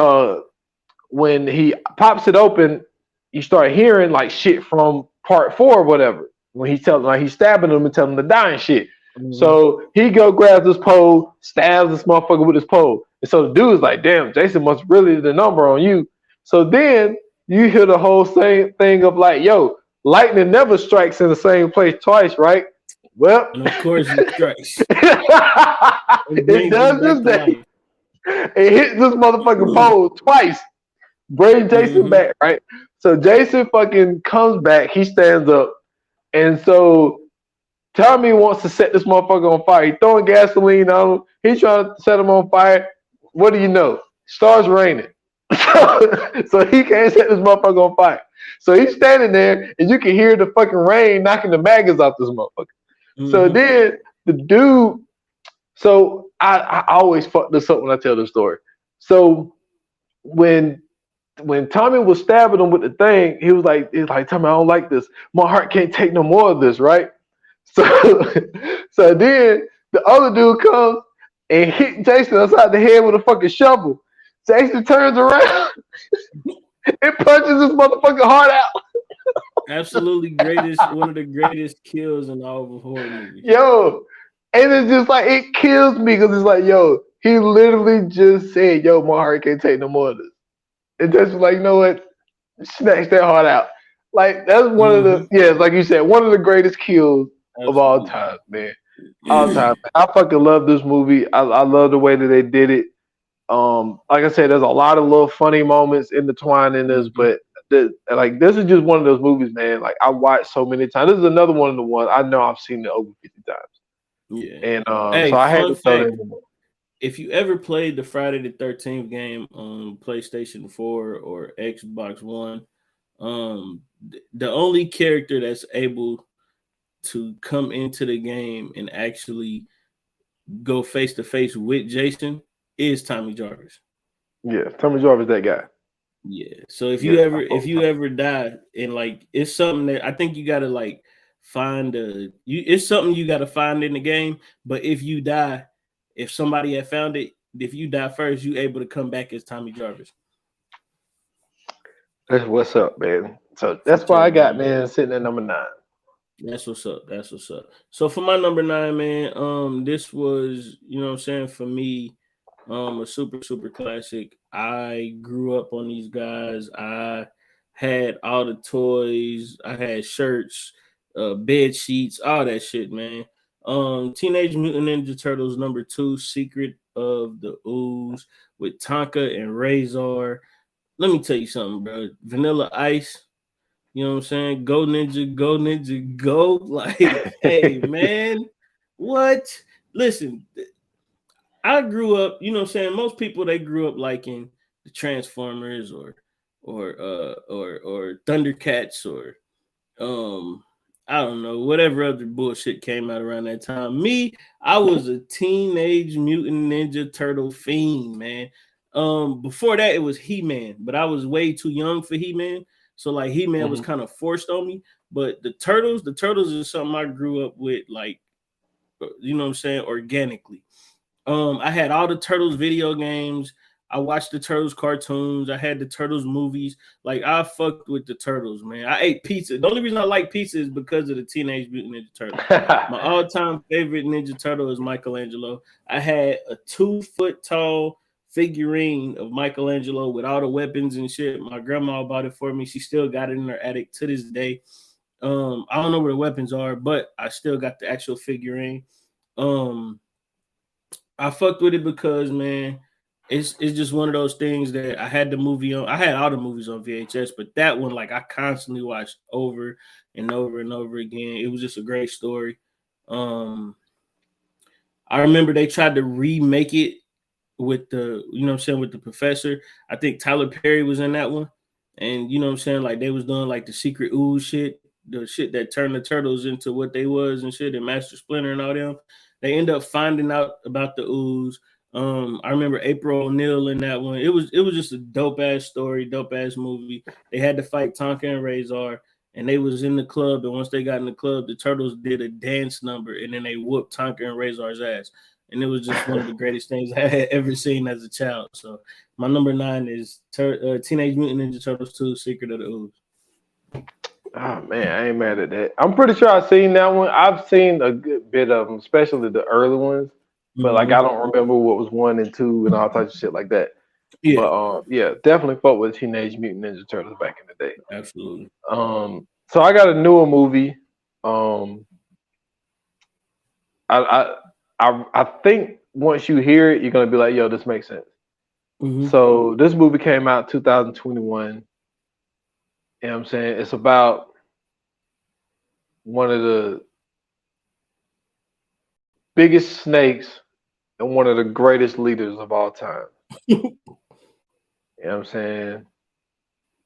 when he pops it open, you start hearing like shit from Part 4 or whatever. When he's stabbing him and telling him to die and shit. So he grabs this pole, stabs this motherfucker with his pole. And so the dude's like, damn, Jason must really the number on you. So then you hear the whole same thing of like, yo, lightning never strikes in the same place twice, right? Well, and of course it strikes. It does this day. It hits this motherfucking pole twice. Bring Jason back, right? So Jason fucking comes back. He stands up. And so Tommy wants to set this motherfucker on fire. He's throwing gasoline on him. He's trying to set him on fire. What do you know? Starts raining. So he can't set this motherfucker on fire. So he's standing there, and you can hear the fucking rain knocking the maggots off this motherfucker. So then the dude, so I always fuck this up when I tell the story. So when Tommy was stabbing him with the thing, he was like, Tommy, I don't like this. My heart can't take no more of this, right? So then the other dude comes and hit Jason upside the head with a fucking shovel. Jason turns around and punches his motherfucking heart out. Absolutely one of the greatest kills in all of horror movies. Yo, and it's just like, it kills me because it's like, yo, he literally just said, yo, my heart can't take no more of this. And just like, you know what? Snatch that heart out. Like that's one of the like you said, one of the greatest kills of all time, man. All time. I fucking love this movie. I love the way that they did it. Like I said, there's a lot of little funny moments intertwined in this, but this is just one of those movies, man. Like I watched so many times. This is another one of the ones I know I've seen it over 50 times. Yeah. And hey, so I had to throw that in. If you ever played the Friday the 13th game on PlayStation 4 or Xbox One, the only character that's able to come into the game and actually go face to face with Jason is Tommy Jarvis. Yeah, Tommy Jarvis, that guy. Yeah. So if you ever die, and like it's something that I think you gotta like find it's something you gotta find in the game. But if you die, if somebody had found it, if you die first, you able to come back as Tommy Jarvis. That's what's up, man. So that's why I got man sitting at number 9. That's what's up. That's what's up. So for my number 9, man, this was, you know what I'm saying, for me, a super, super classic. I grew up on these guys. I had all the toys, I had shirts, bed sheets, all that shit, man. Teenage Mutant Ninja Turtles #2, Secret of the Ooze with Tonka and Razor. Let me tell you something, bro. Vanilla Ice. You know what I'm saying? Go Ninja, go Ninja, go. Like, hey, man, what? Listen, I grew up, you know what I'm saying? Most people, they grew up liking the Transformers or Thundercats or I don't know, whatever other bullshit came out around that time. Me, I was a Teenage Mutant Ninja Turtle fiend, man. Before that, it was He-Man, but I was way too young for He-Man. So like He-Man was kind of forced on me. But the Turtles is something I grew up with, like, you know what I'm saying, organically. I had all the Turtles video games. I watched the Turtles cartoons. I had the Turtles movies. Like, I fucked with the Turtles, man. I ate pizza. The only reason I like pizza is because of the Teenage Mutant Ninja Turtles. My all-time favorite Ninja Turtle is Michelangelo. I had a 2-foot tall figurine of Michelangelo with all the weapons and shit. My grandma bought it for me. She still got it in her attic to this day. I don't know where the weapons are, but I still got the actual figurine. I fucked with it because, man, it's just one of those things that I had the movie on. I had all the movies on VHS, but that one, like, I constantly watched over and over and over again. It was just a great story. I remember they tried to remake it with the, you know what I'm saying, with the professor. I think Tyler Perry was in that one. And you know what I'm saying, like they was doing like the secret ooze shit, the shit that turned the turtles into what they was and shit, and Master Splinter and all them. They end up finding out about the ooze. I remember April O'Neil in that one. It was just a dope ass story, dope ass movie. They had to fight Tonka and Razor, and they was in the club. And once they got in the club, the turtles did a dance number, and then they whooped Tonka and Razor's ass. And it was just one of the greatest things I had ever seen as a child. So my number 9 is Teenage Mutant Ninja Turtles 2: Secret of the Ooze. Oh man, I ain't mad at that. I'm pretty sure I've seen that one. I've seen a good bit of them, especially the early ones. But like I don't remember what was 1 and 2 and all types of shit like that. Yeah. But yeah, definitely fought with Teenage Mutant Ninja Turtles back in the day. Absolutely. So I got a newer movie. I think once you hear it, you're gonna be like, yo, this makes sense. So this movie came out 2021. You know what I'm saying? It's about one of the biggest snakes and one of the greatest leaders of all time. You know what I'm saying?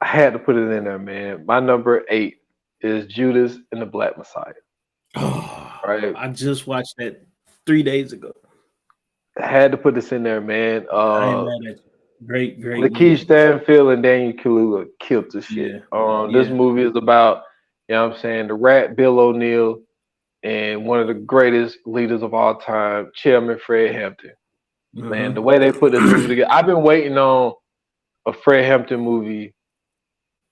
I had to put it in there, man. My number 8 is Judas and the Black Messiah. Oh, right. I just watched that 3 days ago. I had to put this in there, man. I ain't mad at you. Great. Lakeith Stanfield and Daniel Kaluuya killed the shit. This movie is about, you know what I'm saying, the rat Bill O'Neal and one of the greatest leaders of all time, Chairman Fred Hampton. Man, the way they put this movie together, I've been waiting on a Fred Hampton movie.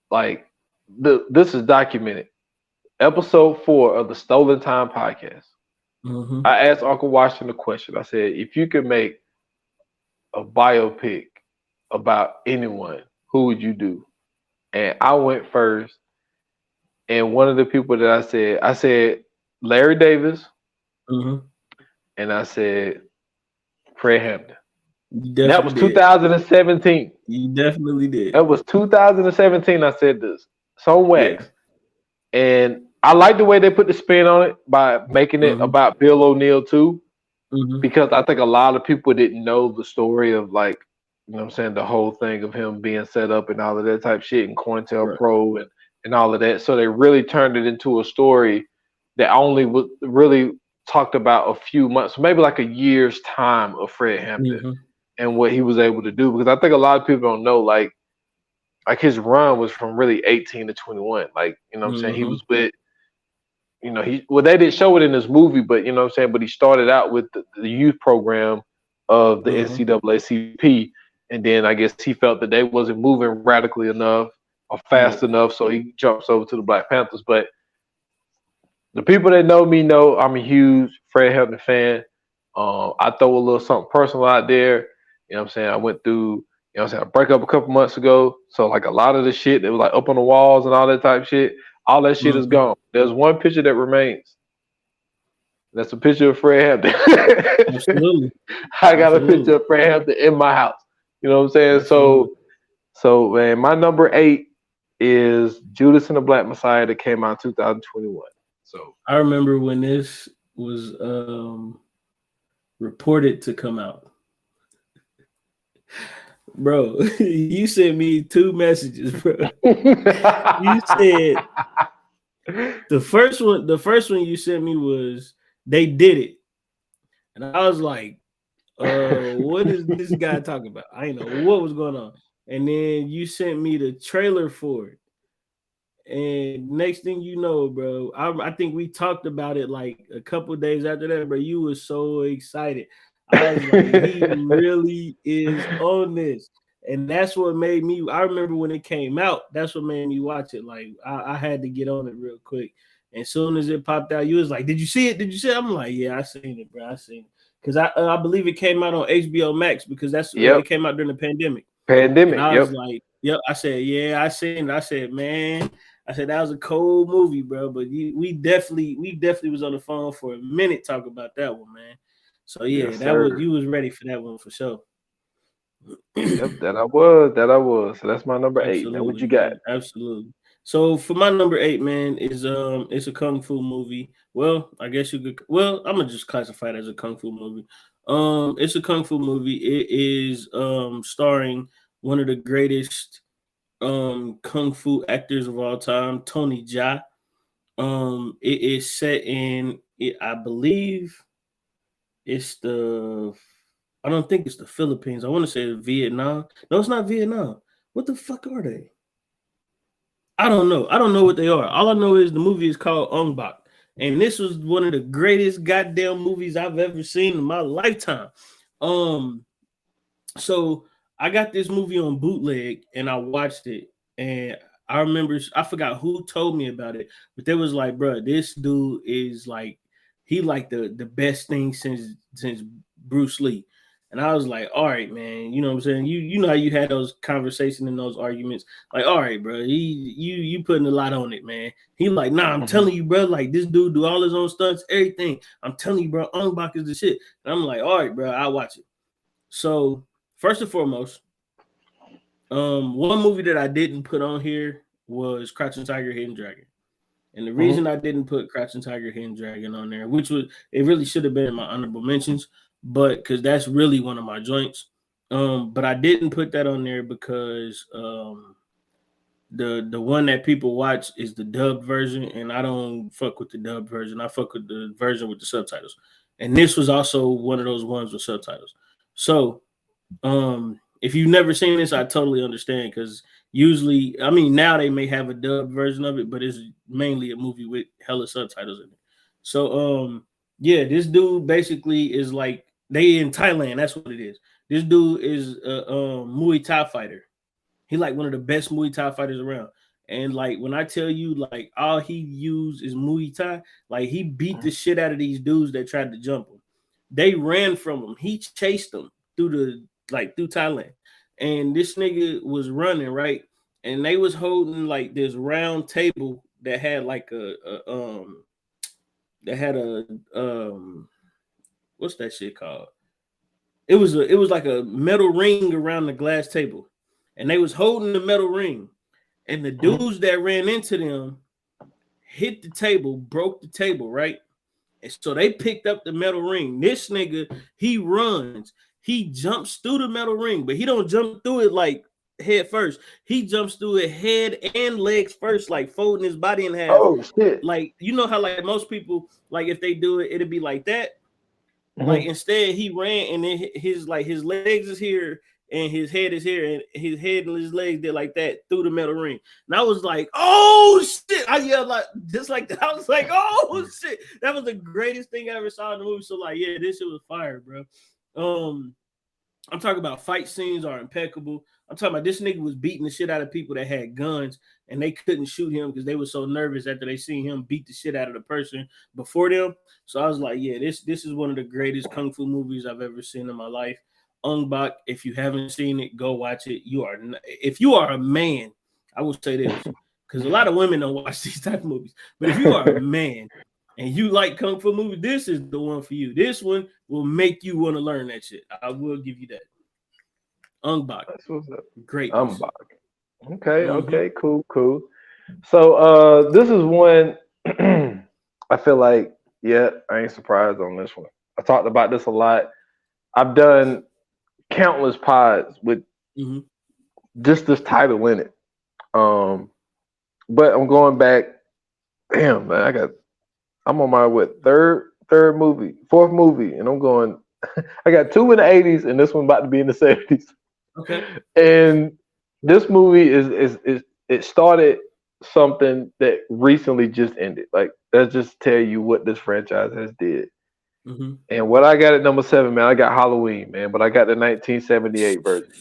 Like, this is documented. Episode 4 of the Stolen Time podcast. I asked Uncle Washington a question. I said, if you could make a biopic about anyone, who would you do? And I went first, And one of the people that I said Larry Davis, Mm-hmm. and I said Fred Hampton. You And that was definitely did. 2017. You definitely did. That was 2017. I said this. It's on wax. Yeah. And I like the way they put the spin on it by making it Mm-hmm. about Bill O'Neill too. Mm-hmm. Because I think a lot of people didn't know the story of, like, you know what I'm saying, the whole thing of him being set up and all of that type shit and COINTELPRO and all of that. So they really turned it into a story that only was really talked about a few months, maybe like a year's time of Fred Hampton Mm-hmm. and what he was able to do. Because I think a lot of people don't know, like his run was from really 18 to 21. Like, you know what I'm saying? He Mm-hmm. was with, you know, they didn't show it in this movie, but you know what I'm saying, but he started out with the youth program of the Mm-hmm. NCAACP, and then I guess he felt that they wasn't moving radically enough or fast enough, so he jumps over to the Black Panthers. But the people that know me know I'm a huge Fred Hampton fan. I throw a little something personal out there. You know what I'm saying? I went through, you know what I'm saying, a breakup a couple months ago. So like a lot of the shit that was like up on the walls and all that type of shit, all that shit is Mm-hmm. gone. There's one picture that remains. That's a picture of Fred Hampton. Absolutely. I got a Absolutely. picture of Fred Hampton in my house. You know what I'm saying? Absolutely. So man, my number 8 is Judas and the Black Messiah that came out in 2021. So I remember when this was reported to come out. Bro, you sent me 2 messages, bro. You said the first one you sent me was they did it. And I was like, what is this guy talking about? I didn't know what was going on. And then you sent me the trailer for it. And next thing you know, bro, I think we talked about it like a couple of days after that, bro. You were so excited. I was like, he really is on this. And that's what made me. I remember when it came out, that's what made me watch it. Like, I had to get on it real quick. And as soon as it popped out, you was like, "Did you see it? Did you see it?" I'm like, "Yeah, I seen it, bro. I seen it." Because I believe it came out on HBO Max because that's Yep. it came out during the pandemic. Pandemic. And I Yep. was like, "Yep." I said, "Yeah, I seen it." I said, "Man." I said that was a cold movie, bro. But we definitely was on the phone for a minute talking about that one, man. So yeah, Yes, that was sir. you was ready for that one for sure. Yep, that I was. So that's my number 8. Now what Absolutely, you got? man. Absolutely. So for my number 8, man, is it's a kung fu movie. Well, I guess you could. Well, I'm gonna just classify it as a kung fu movie. It's a kung fu movie. It is starring one of the greatest kung fu actors of all time, Tony Jaa. It is set in I believe it's I don't think it's the Philippines. I want to say Vietnam. No, it's not Vietnam. What the fuck are they? I don't know. I don't know what they are. All I know is the movie is called Ong Bak. And this was one of the greatest goddamn movies I've ever seen in my lifetime. So I got this movie on bootleg and I watched it. And I remember I forgot who told me about it, but they was like, bro, this dude is like he like the best thing since Bruce Lee. And I was like, all right, man, you know what I'm saying? You know how you had those conversations and those arguments. Like, all right, bro, you putting a lot on it, man. He like, nah, I'm telling you, bro, like this dude do all his own stunts, everything. I'm telling you, bro, Ong Bak is the shit. And I'm like, all right, bro, I'll watch it. So first and foremost, one movie that I didn't put on here was Crouching Tiger, Hidden Dragon. And the reason I didn't put Crouching Tiger, Hidden Dragon on there, which was it really should have been in my honorable mentions, but because that's really one of my joints. But I didn't put that on there because the one that people watch is the dubbed version, and I don't fuck with the dubbed version. I fuck with the version with the subtitles. And this was also one of those ones with subtitles. So if you've never seen this, I totally understand because usually, I mean, now they may have a dubbed version of it, but it's mainly a movie with hella subtitles in it. So, yeah, this dude basically is like they in Thailand. That's what it is. This dude is a Muay Thai fighter. He like one of the best Muay Thai fighters around. And like when I tell you, like all he used is Muay Thai, like he beat the shit out of these dudes that tried to jump him. They ran from him. He chased them through Thailand. And this nigga was running, right? And they was holding like this round table that had like that had a what's that shit called? It was like a metal ring around the glass table, and they was holding the metal ring, and the dudes that ran into them hit the table, broke the table, right? And so they picked up the metal ring. This nigga, he runs, he jumps through the metal ring, but he don't jump through it like head first. He jumps through it head and legs first, like folding his body in half. Oh shit! Like, you know how like most people, like if they do it, it'll be like that. Like instead, he ran and then his legs is here and his head is here, and his head and his legs did like that through the metal ring. And I was like, oh shit! I yelled like just like that. I was like, oh shit! That was the greatest thing I ever saw in the movie. So like, yeah, this shit was fire, bro. I'm talking about fight scenes are impeccable. I'm talking about this nigga was beating the shit out of people that had guns and they couldn't shoot him because they were so nervous after they seen him beat the shit out of the person before them. So I was like, yeah, this is one of the greatest kung fu movies I've ever seen in my life. Ong Bak, if you haven't seen it, go watch it. If you are a man, I will say this, because a lot of women don't watch these type of movies. But if you are a man and you like kung fu movies, this is the one for you. This one will make you want to learn that shit. I will give you that. Ong Bak. That's what's up. Great. Ong Bak. Okay, cool. So this is one I feel like, yeah, I ain't surprised on this one. I talked about this a lot. I've done countless pods with just this title in it. But I'm going back. Damn, man, I'm on my fourth movie, and I'm going. I got two in the 80s, and this one about to be in the 70s. Okay. And this movie is it started something that recently just ended. Like, that just tell you what this franchise has did. And what I got at number 7, man, I got Halloween, man, but I got the 1978 version.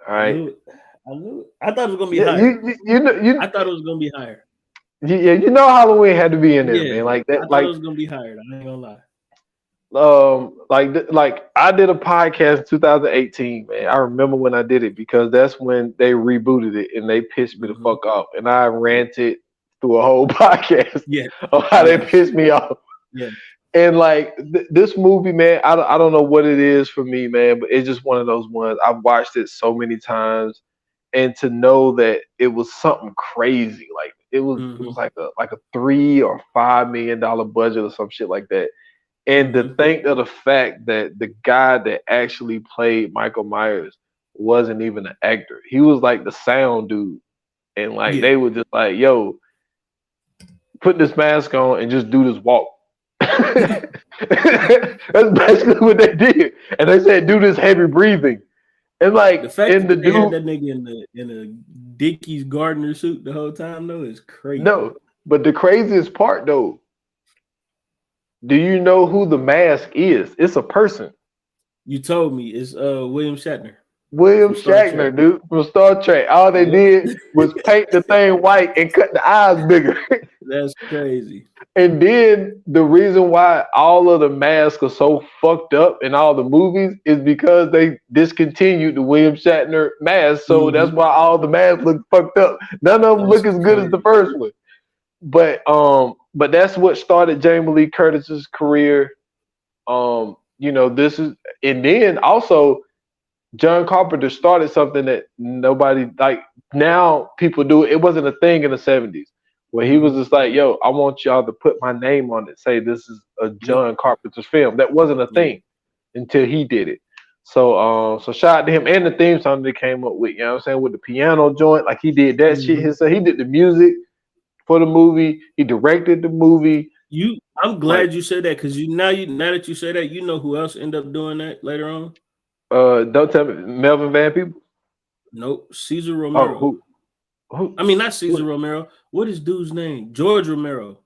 All right. I knew it. I thought it was gonna be higher. I thought it was gonna be higher. Yeah, you know Halloween had to be in there, man. Like that. I thought it was gonna be higher. I ain't gonna lie. Like I did a podcast in 2018, man. I remember when I did it because that's when they rebooted it and they pissed me the fuck off, and I ranted through a whole podcast on how they pissed me off. Yeah. And like this movie, man, I don't know what it is for me, man, but it's just one of those ones. I've watched it so many times, and to know that it was something crazy, like it was like a $3 or $5 million budget or some shit like that. And to think of the fact that the guy that actually played Michael Myers wasn't even an actor. He was like the sound dude. And like they were just like, yo, put this mask on and just do this walk. That's basically what they did. And they said, do this heavy breathing. And like the fact that they had that nigga in a Dickies gardener suit the whole time though is crazy. No, but the craziest part though, do you know who the mask is? It's a person. You told me it's William Shatner. William Shatner, dude, from Star Trek. All they did was paint the thing white and cut the eyes bigger. That's crazy. And then the reason why all of the masks are so fucked up in all the movies is because they discontinued the William Shatner mask. So that's why all the masks look fucked up. None of them look as good as the first one. But that's what started Jamie Lee Curtis's career. This is, and then also John Carpenter started something that nobody, like, now people do. It wasn't a thing in the 70s where he was just like, yo, I want y'all to put my name on it, say this is a John Carpenter's film. That wasn't a thing until he did it. So shout out to him, and the theme song they came up with, you know what I'm saying, with the piano joint, like he did that shit himself. He did the music for the movie. He directed the movie. I'm glad you said that, because now that you say that, you know who else ended up doing that later on? Don't tell me Melvin Van Peebles. Nope, Cesar Romero. Who? I mean, not Cesar Romero. What is dude's name? George Romero.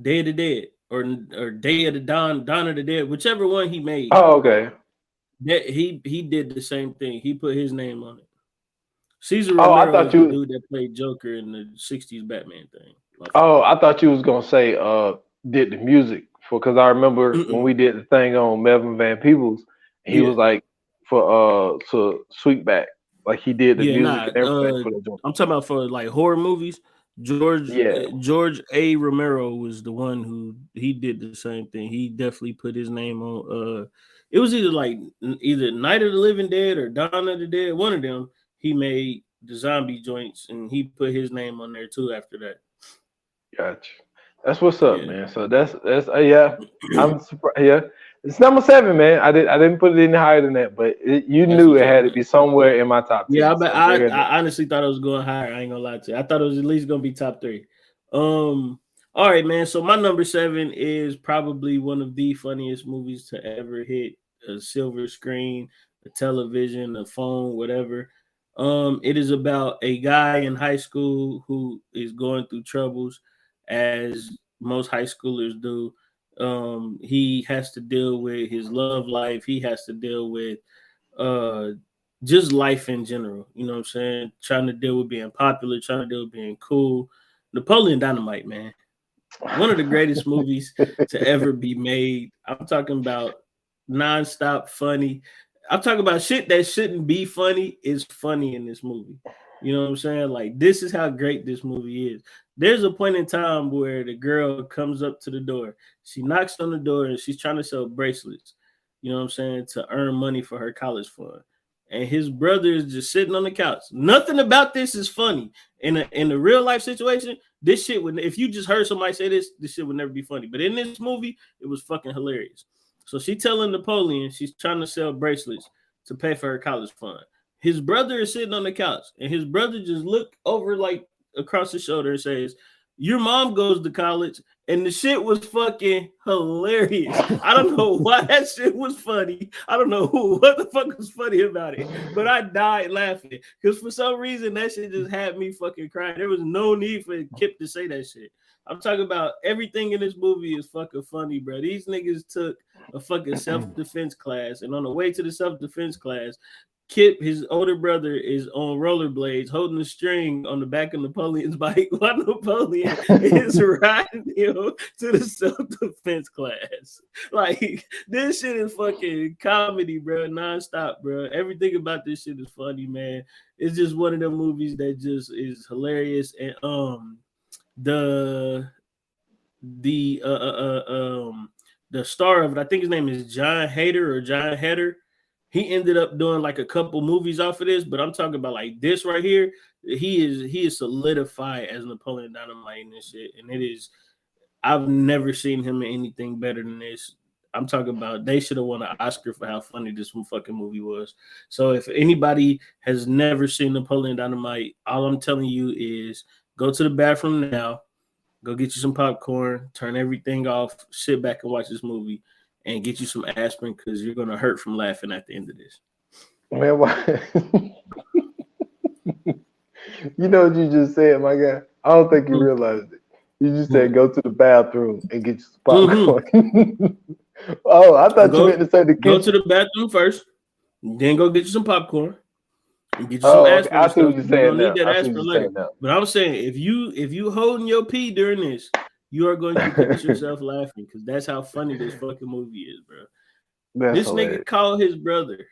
Day of the Dead or Day of the Dawn of the Dead, whichever one he made. Oh, okay. That he did the same thing. He put his name on it. Cesar Romero was the dude that played Joker in the 60s Batman thing. I thought you was gonna say did the music for, because I remember when we did the thing on Melvin Van Peebles, he was like for to Sweetback, like he did the music and everything for the joint. I'm talking about for like horror movies. Yeah, George A. Romero was the one who he did the same thing. He definitely put his name on. It was either like either Night of the Living Dead or Dawn of the Dead. One of them. He made the zombie joints, and he put his name on there too. After that, gotcha. That's what's up, yeah. man. So that's yeah. I'm surprised. Yeah, it's number 7, man. I didn't put it any higher than that, but you That's knew what's it up, had to man. be somewhere in my top Yeah, 10. So I honestly thought it was going higher. I ain't gonna lie to you. I thought it was at least gonna be top 3. All right, man. So my number 7 is probably one of the funniest movies to ever hit a silver screen, a television, a phone, whatever. It is about a guy in high school who is going through troubles, as most high schoolers do. He has to deal with his love life. He has to deal with uh just life in general. You know what I'm saying? Trying to deal with being popular, trying to deal with being cool. Napoleon Dynamite, man. One of the greatest movies to ever be made. I'm talking about nonstop funny. I'm talking about shit that shouldn't be funny is funny in this movie. You know what I'm saying? Like, this is how great this movie is. There's a point in time where the girl comes up to the door. She knocks on the door and she's trying to sell bracelets, you know what I'm saying, to earn money for her college fund. And his brother is just sitting on the couch. Nothing about this is funny. In a real life situation, this shit would, if you just heard somebody say this shit would never be funny. But in this movie, it was fucking hilarious. So she telling Napoleon she's trying to sell bracelets to pay for her college fund. His brother is sitting on the couch, and his brother just look over like across his shoulder and says, "Your mom goes to college," and the shit was fucking hilarious. I don't know why that shit was funny. I don't know what the fuck was funny about it, but I died laughing because for some reason that shit just had me fucking crying. There was no need for Kip to say that shit. I'm talking about everything in this movie is fucking funny, bro. These niggas took a fucking self-defense class, and on the way to the self-defense class, Kip, his older brother, is on rollerblades holding a string on the back of Napoleon's bike while Napoleon is riding him to the self-defense class. Like, this shit is fucking comedy, bro, nonstop, bro. Everything about this shit is funny, man. It's just one of them movies that just is hilarious. And the star of it, I think his name is John Heder. He ended up doing like a couple movies off of this, but I'm talking about like this right here. He is solidified as Napoleon Dynamite in this shit, and it is. I've never seen him in anything better than this. I'm talking about they should have won an Oscar for how funny this fucking movie was. So if anybody has never seen Napoleon Dynamite, all I'm telling you is go to the bathroom now, go get you some popcorn, turn everything off, sit back and watch this movie, and get you some aspirin because you're gonna hurt from laughing at the end of this. Man, why? You know what you just said, my guy? I don't think you realized it. You just said go to the bathroom and get you some popcorn. Oh, I thought you meant to say the kitchen. Go to the bathroom first, then go get you some popcorn and get you some aspirin. I see what you're saying now. Need that aspirin later. But I'm saying if you holding your pee during this, you are going to catch yourself laughing because that's how funny this fucking movie is, bro. This hilarious. Nigga called his brother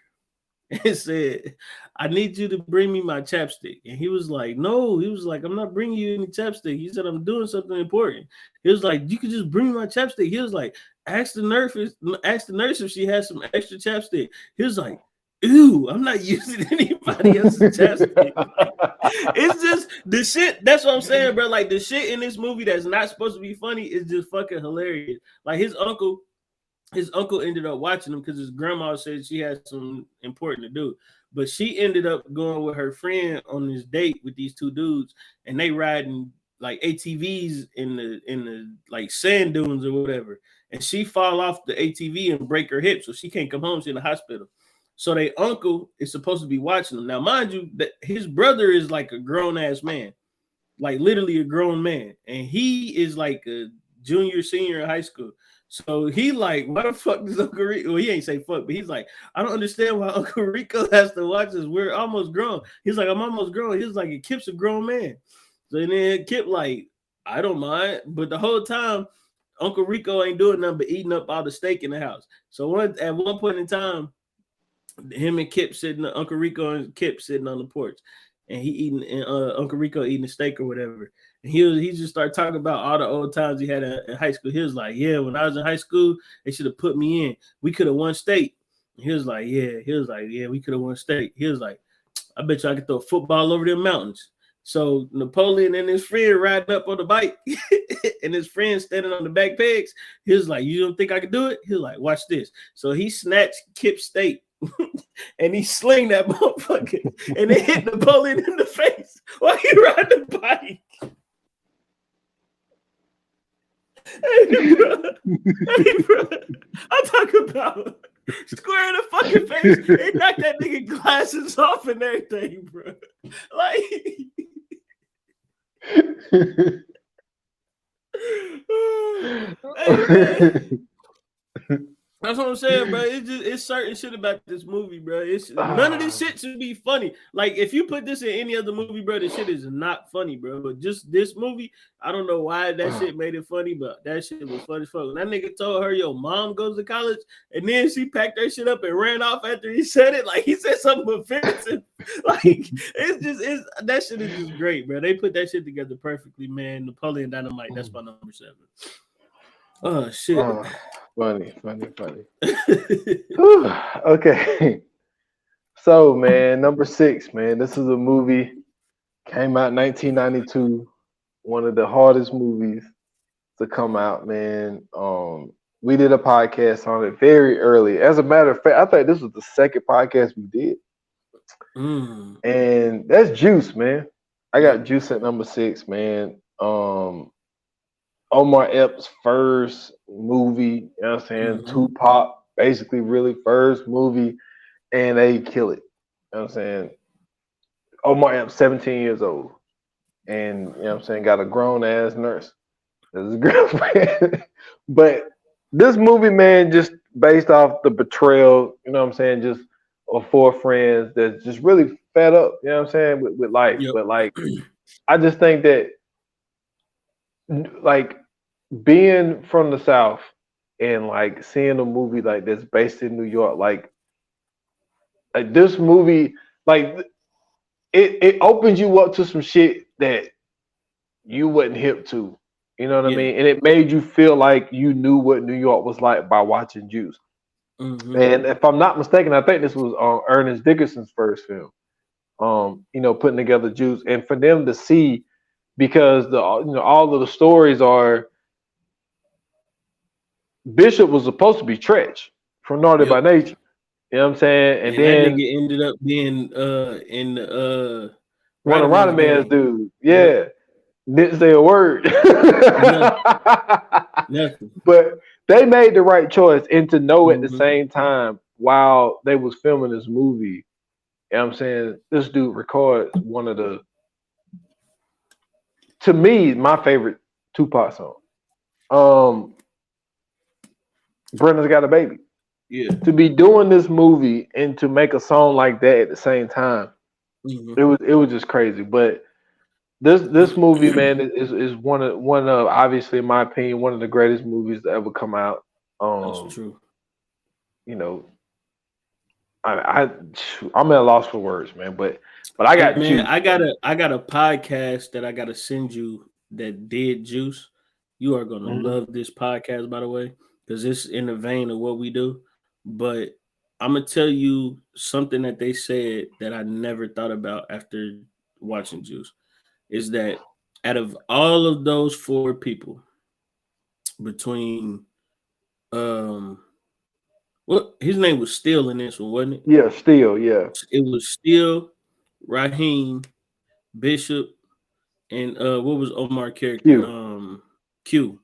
and said, "I need you to bring me my chapstick." And he was like, "No." He was like, "I'm not bringing you any chapstick." He said, "I'm doing something important." He was like, "You could just bring me my chapstick." He was like, ask the nurse if she has some extra chapstick." He was like, "Ew, I'm not using anybody else's chapstick." It's just the shit. That's what I'm saying, bro. Like the shit in this movie that's not supposed to be funny is just fucking hilarious. Like his uncle ended up watching him because his grandma said she had something important to do. But she ended up going with her friend on this date with these two dudes, and they riding like ATVs in the like sand dunes or whatever. And she fall off the ATV and break her hip, so she can't come home. She's in the hospital. So their uncle is supposed to be watching them. Now, mind you, that his brother is like a grown-ass man, like literally a grown man. And he is like a junior, senior in high school. So he like, why the fuck does Uncle Rico? Well, he ain't say fuck, but he's like, I don't understand why Uncle Rico has to watch us. We're almost grown. He's like, I'm almost grown. He's like, Kip's a grown man. So then Kip like, I don't mind. But the whole time, Uncle Rico ain't doing nothing but eating up all the steak in the house. So at one point in time, him and Kip Uncle Rico and Kip sitting on the porch, and he eating, and Uncle Rico eating a steak or whatever. And he just started talking about all the old times he had in high school. He was like, yeah, when I was in high school, they should have put me in. We could have won state. He was like, yeah. He was like, yeah, we could have won state. He was like, I bet you I could throw a football over them mountains. So Napoleon and his friend riding up on the bike, and his friend standing on the back pegs. He was like, "You don't think I could do it?" He was like, "Watch this." So he snatched Kip State, and he sling that motherfucker, and it hit Napoleon in the face while he ride the bike. Hey, bro, I'm talking about square in the fucking face. They knocked that nigga glasses off and everything, bro. Like, hey, man. That's what I'm saying, bro. It's certain shit about this movie, bro. None of this shit should be funny. Like, if you put this in any other movie, bro, this shit is not funny, bro. But just this movie, I don't know why that shit made it funny, but that shit was funny as fuck. When that nigga told her, "Yo, mom goes to college," and then she packed her shit up and ran off after he said it, like he said something offensive. Like, that shit is just great, bro. They put that shit together perfectly, man. Napoleon Dynamite, that's my number 7. Oh shit. Funny. Okay. So, man, number 6, man. This is a movie, came out in 1992. One of the hardest movies to come out, man. We did a podcast on it very early. As a matter of fact, I think this was the second podcast we did. And that's Juice, man. I got Juice at number 6, man. Omar Epps' first movie, you know what I'm saying? Tupac, basically, really first movie, and they kill it. You know what I'm saying? Omar Epps, 17 years old, and you know what I'm saying, got a grown-ass nurse as a girlfriend. But this movie, man, just based off the betrayal, you know what I'm saying, just of 4 friends that's just really fed up, you know what I'm saying, with life. Yep. But, like, I just think that, like, being from the South and like seeing a movie like this based in New York, like this movie, like it opens you up to some shit that you wasn't hip to, you know what I mean? And it made you feel like you knew what New York was like by watching Juice. And if I'm not mistaken, I think this was Ernest Dickerson's first film. You know, putting together Juice, and for them to see, because all of the stories are, Bishop was supposed to be Tretch from Naughty by Nature. You know what I'm saying? And then that nigga ended up being in one of Ronnie Man's dude. Yeah. Didn't say a word. Nothing. But they made the right choice, and to know at the same time while they was filming this movie, you know what I'm saying, this dude records one of the, to me, my favorite Tupac song. Brenda's Got a Baby. Yeah. To be doing this movie and to make a song like that at the same time, it was just crazy. But this movie, man, is one of obviously, in my opinion, one of the greatest movies to ever come out. That's true. You know, I'm at a loss for words, man. But I got Juice. I got a podcast that I gotta send you that did Juice. You are gonna love this podcast, by the way, because it's in the vein of what we do. But I'm gonna tell you something that they said that I never thought about after watching Juice, is that out of all of those 4 people, between his name was Steele in this one, wasn't it? Yeah, Steele, yeah. It was Steele, Raheem, Bishop, and what was Omar character? Q.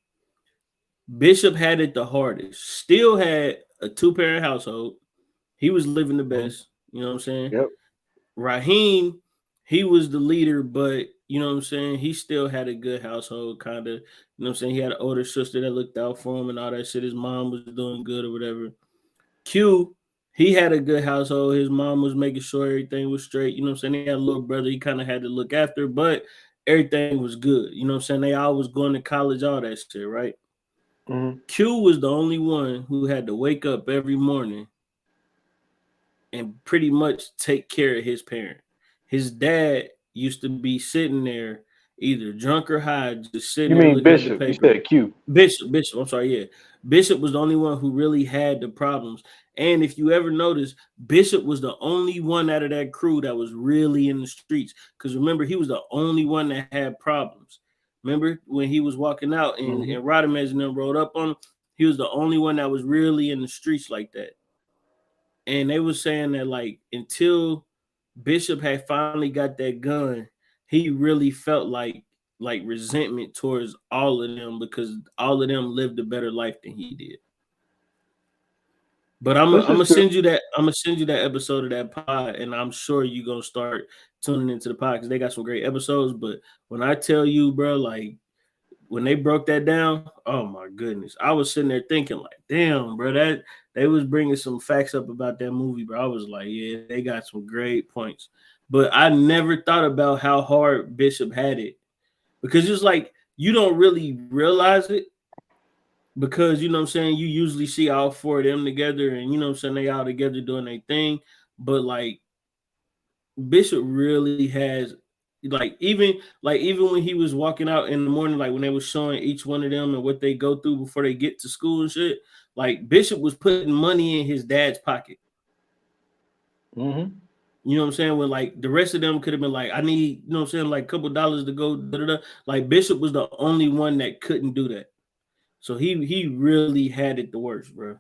Bishop had it the hardest. Steele had a 2-parent household. He was living the best. You know what I'm saying? Yep. Raheem, he was the leader, but you know what I'm saying, he still had a good household, kind of. You know what I'm saying? He had an older sister that looked out for him and all that shit. His mom was doing good or whatever. Q, he had a good household. His mom was making sure everything was straight. You know what I'm saying? He had a little brother he kind of had to look after, but everything was good. You know what I'm saying? They all was going to college, all that shit, right? Q was the only one who had to wake up every morning and pretty much take care of his parent. His dad used to be sitting there either drunk or high, just sitting You there mean looking at the Bishop? You paper. said Q. Bishop. I'm sorry, yeah. Bishop was the only one who really had the problems. And if you ever notice, Bishop was the only one out of that crew that was really in the streets. Because remember, he was the only one that had problems. Remember when he was walking out and Rodamez and them rolled up on him? He was the only one that was really in the streets like that. And they were saying that like until Bishop had finally got that gun, he really felt like resentment towards all of them because all of them lived a better life than he did. But I'm gonna send you that. I'm gonna send you that episode of that pod, and I'm sure you're gonna start tuning into the pod because they got some great episodes. But when I tell you, bro, like when they broke that down, oh my goodness, I was sitting there thinking like, damn, bro, that they was bringing some facts up about that movie, bro. I was like, yeah, they got some great points. But I never thought about how hard Bishop had it because it's like you don't really realize it because you know what I'm saying, you usually see all four of them together and you know what I'm saying, they all together doing their thing. But like Bishop really has even when he was walking out in the morning, like when they were showing each one of them and what they go through before they get to school and shit, like Bishop was putting money in his dad's pocket. Mm-hmm. You know what I'm saying? When like the rest of them could have been like, I need, you know what I'm saying, like a couple dollars to go. Like Bishop was the only one that couldn't do that. So he really had it the worst, bro.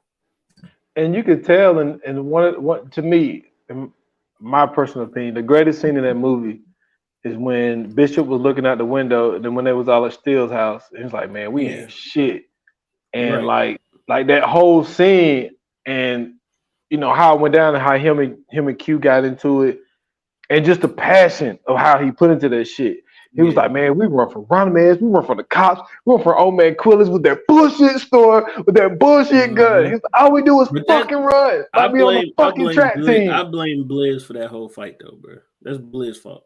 And you could tell, and one to me, in my personal opinion, the greatest scene in that movie is when Bishop was looking out the window, and then when they was all at Steele's house, and it's like, man, we ain't shit. And like that whole scene, and you know how it went down, and how him and Q got into it, and just the passion of how he put into that shit. He was like, man, we run from Rodamez, we run from the cops, we run from old man Quillis with their bullshit store, with their bullshit gun. He's like, all we do is fucking run. Like we on the fucking track team. I blame Blizz for that whole fight though, bro. That's Blizz's fault.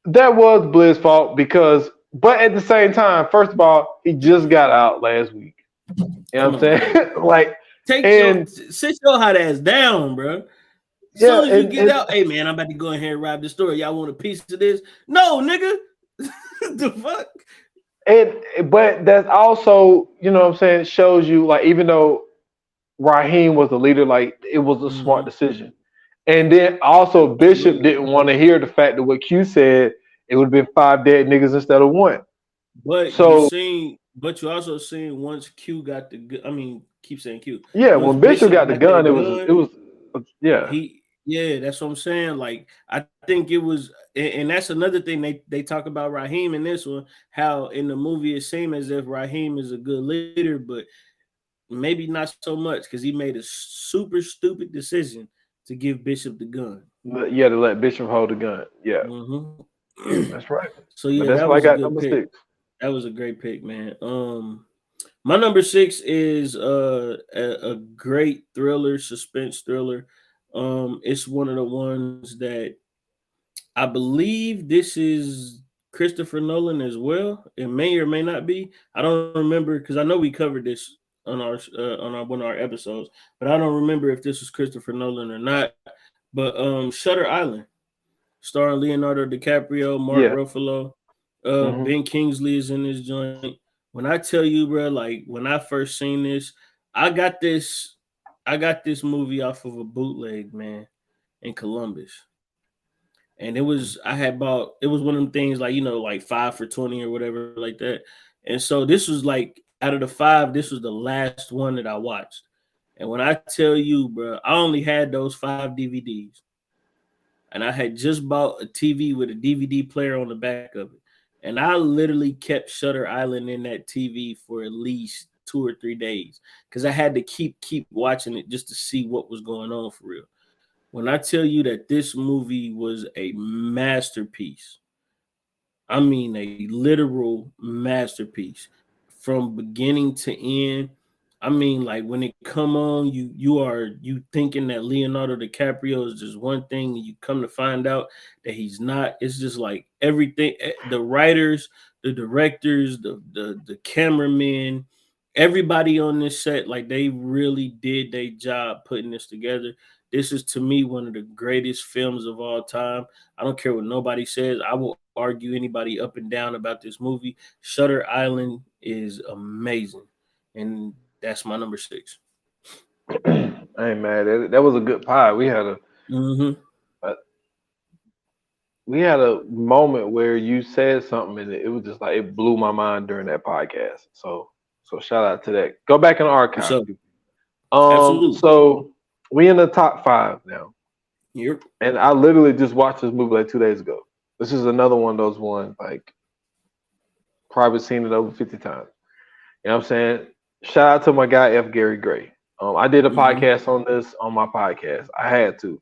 That was Blizz's fault because, but at the same time, first of all, he just got out last week. You know what I'm saying? Like, sit your hot ass down, bro. As soon as you get out, hey man, I'm about to go in here and rob the store. Y'all want a piece of this? No, nigga. The fuck? But that's also, you know what I'm saying, shows you like even though Raheem was the leader, like it was a smart decision. And then also Bishop didn't want to hear the fact that what Q said, it would have been 5 dead niggas instead of 1. But you also seen once Q got the, I mean, keep saying Q. Yeah, when Bishop got the gun, it was that's what I'm saying. Like, I think it was, and that's another thing they talk about Raheem in this one, how in the movie it seemed as if Raheem is a good leader, but maybe not so much because he made a super stupid decision to give Bishop the gun. Yeah, to let Bishop hold the gun. Yeah. That's right. So yeah, that's why I got number 6. That was a great pick, man. My number 6 is a great thriller, suspense thriller. It's one of the ones that I believe this is Christopher Nolan as well. It may or may not be. I don't remember because I know we covered this on our one of our episodes, but I don't remember if this was Christopher Nolan or not. But Shutter Island, starring Leonardo DiCaprio, Mark Ruffalo, Ben Kingsley is in this joint. When I tell you, bro, like when I first seen this, I got this movie off of a bootleg, man, in Columbus. And it was it was one of them things like, you know, like 5 for $20 or whatever like that. And so this was like out of the 5, this was the last one that I watched. And when I tell you, bro, I only had those 5 DVDs. And I had just bought a TV with a DVD player on the back of it. And I literally kept Shutter Island in that TV for at least 2 or 3 days because I had to keep watching it just to see what was going on for real. When I tell you that this movie was a masterpiece, I mean a literal masterpiece from beginning to end. I mean, like when it come on, you thinking that Leonardo DiCaprio is just one thing, and you come to find out that he's not. It's just like everything. The writers, the directors, the cameramen, everybody on this set, like they really did their job putting this together. This is to me one of the greatest films of all time. I don't care what nobody says. I will argue anybody up and down about this movie. Shutter Island is amazing, and that's my number 6. Hey man, that was a good pie. Mm-hmm. A we had a moment where you said something and it was just like it blew my mind during that podcast. So shout out to that. Go back in the archive. So absolutely. So we in the top 5 now, Yep. and I literally just watched this movie like 2 days ago. This is another one of those ones like probably seen it over 50 times. You know what I'm saying? Shout out to my guy F. Gary Gray. I did a Mm-hmm. podcast on this on my podcast. I had to.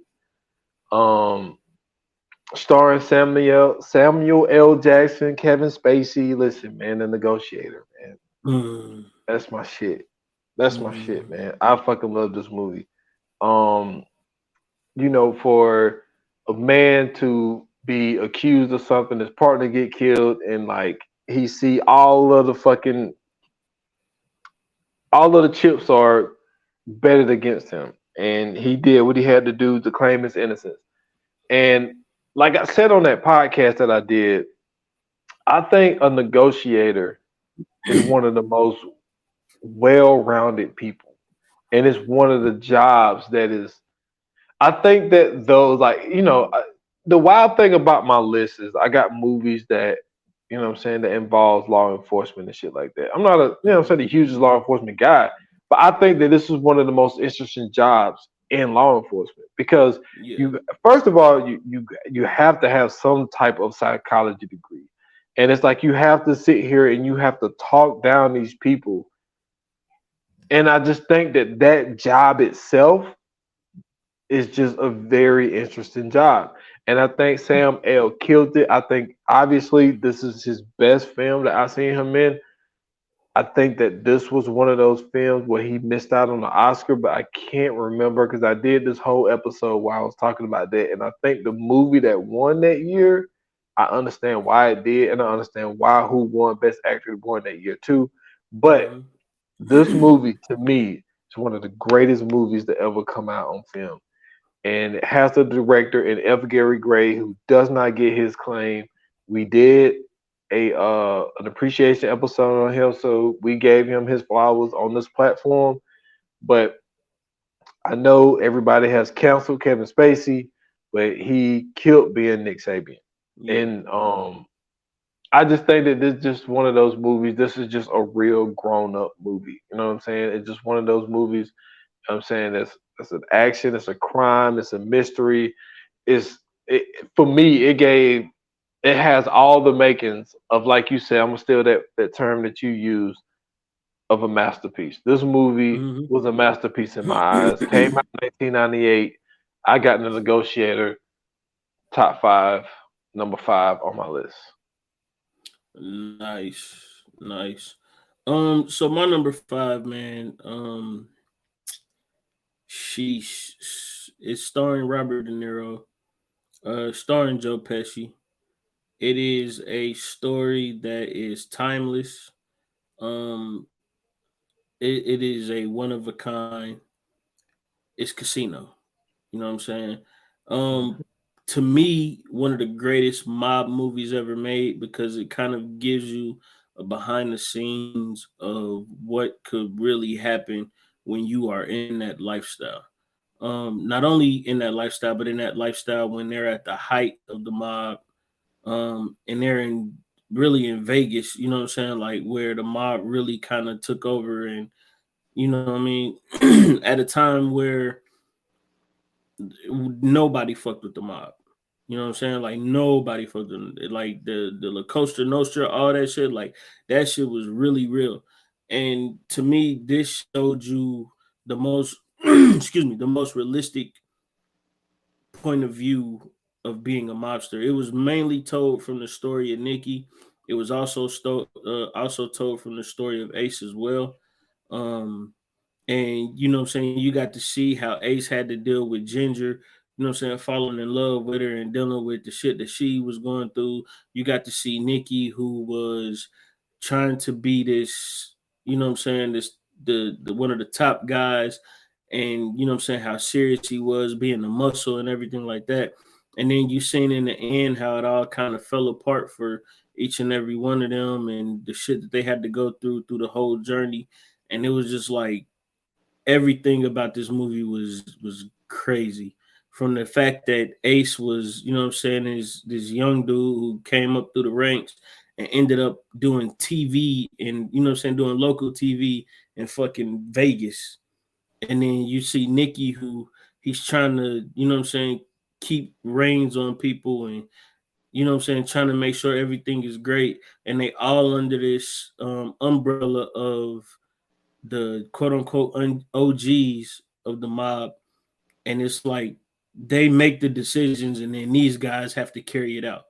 Starring Samuel L. Jackson, Kevin Spacey. Listen, man, The Negotiator, man. Mm-hmm. That's my shit. That's my shit, man. I fucking love this movie. For a man to be accused of something, his partner get killed, and like he see all of the chips are betted against him, and he did what he had to do to claim his innocence. And like I said on that podcast that I did, I think a negotiator is one of the most well-rounded people, and it's one of the jobs that is. I think that those the wild thing about my list is I got movies that what I'm saying that involves law enforcement and shit like that. I'm not the hugest law enforcement guy, but I think that this is one of the most interesting jobs in law enforcement because Yeah. you first of all you have to have some type of psychology degree, and it's like you have to sit here and you have to talk down these people, and I just think that job itself is just a very interesting job. And I think Sam L killed it. I think obviously this is his best film that I've seen him in. I think that this was one of those films where he missed out on the Oscar, but I can't remember because I did this whole episode while I was talking about that. And I think the movie that won that year, I understand why it did, and I understand why who won Best Actor won that year too. But Mhm. this movie, to me, is one of the greatest movies to ever come out on film, and it has the director and F. Gary Gray, who does not get his claim. We did an appreciation episode on him, so we gave him his flowers on this platform. But I know everybody has canceled Kevin Spacey, but he killed being Nick Sabian. Yeah. And I just think that this is just one of those movies. This is just a real grown up movie. You know what I'm saying? It's just one of those movies. I'm saying it's an action, it's a crime, it's a mystery. For me, it has all the makings of, like you said, I'm gonna steal that term that you used, of a masterpiece. This movie Mhm. was a masterpiece in my eyes. Came out in 1998. I got The Negotiator, top 5, number 5 on my list. Nice. So my number 5, man, it's starring Robert De Niro, starring Joe Pesci. It is a story that is timeless. Um, it is a one of a kind. It's Casino. You know what I'm saying? Um, to me, one of the greatest mob movies ever made because it kind of gives you a behind the scenes of what could really happen when you are in that lifestyle. Not only in that lifestyle, but in that lifestyle when they're at the height of the mob, and they're in Vegas, you know what I'm saying? Like where the mob really kind of took over, and you know what I mean, at a time where nobody fucked with the mob. You know what I'm saying? Like nobody fucked with them. Like the La Costa Nostra, all that shit. Like that shit was really real. And to me, this showed you the most, excuse me, the most realistic point of view of being a mobster. It was mainly told from the story of Nikki. It was also told from the story of Ace as well. Um, and you know what I'm saying, you got to see how Ace had to deal with Ginger, you know what I'm saying, falling in love with her and dealing with the shit that she was going through. You got to see Nikki, who was trying to be this, you know what I'm saying, this the one of the top guys, and you know what I'm saying, how serious he was being the muscle and everything like that. And then you seen in the end how it all kind of fell apart for each and every one of them, and the shit that they had to go through the whole journey. And it was just like everything about this movie was crazy. From the fact that Ace was, you know what I'm saying, is this young dude who came up through the ranks and ended up doing TV and, you know what I'm saying, doing local TV in fucking Vegas. And then you see Nikki, who he's trying to, you know what I'm saying, keep reins on people and, you know what I'm saying, trying to make sure everything is great. And they all under this umbrella of the quote unquote OGs of the mob. And it's like they make the decisions and then these guys have to carry it out.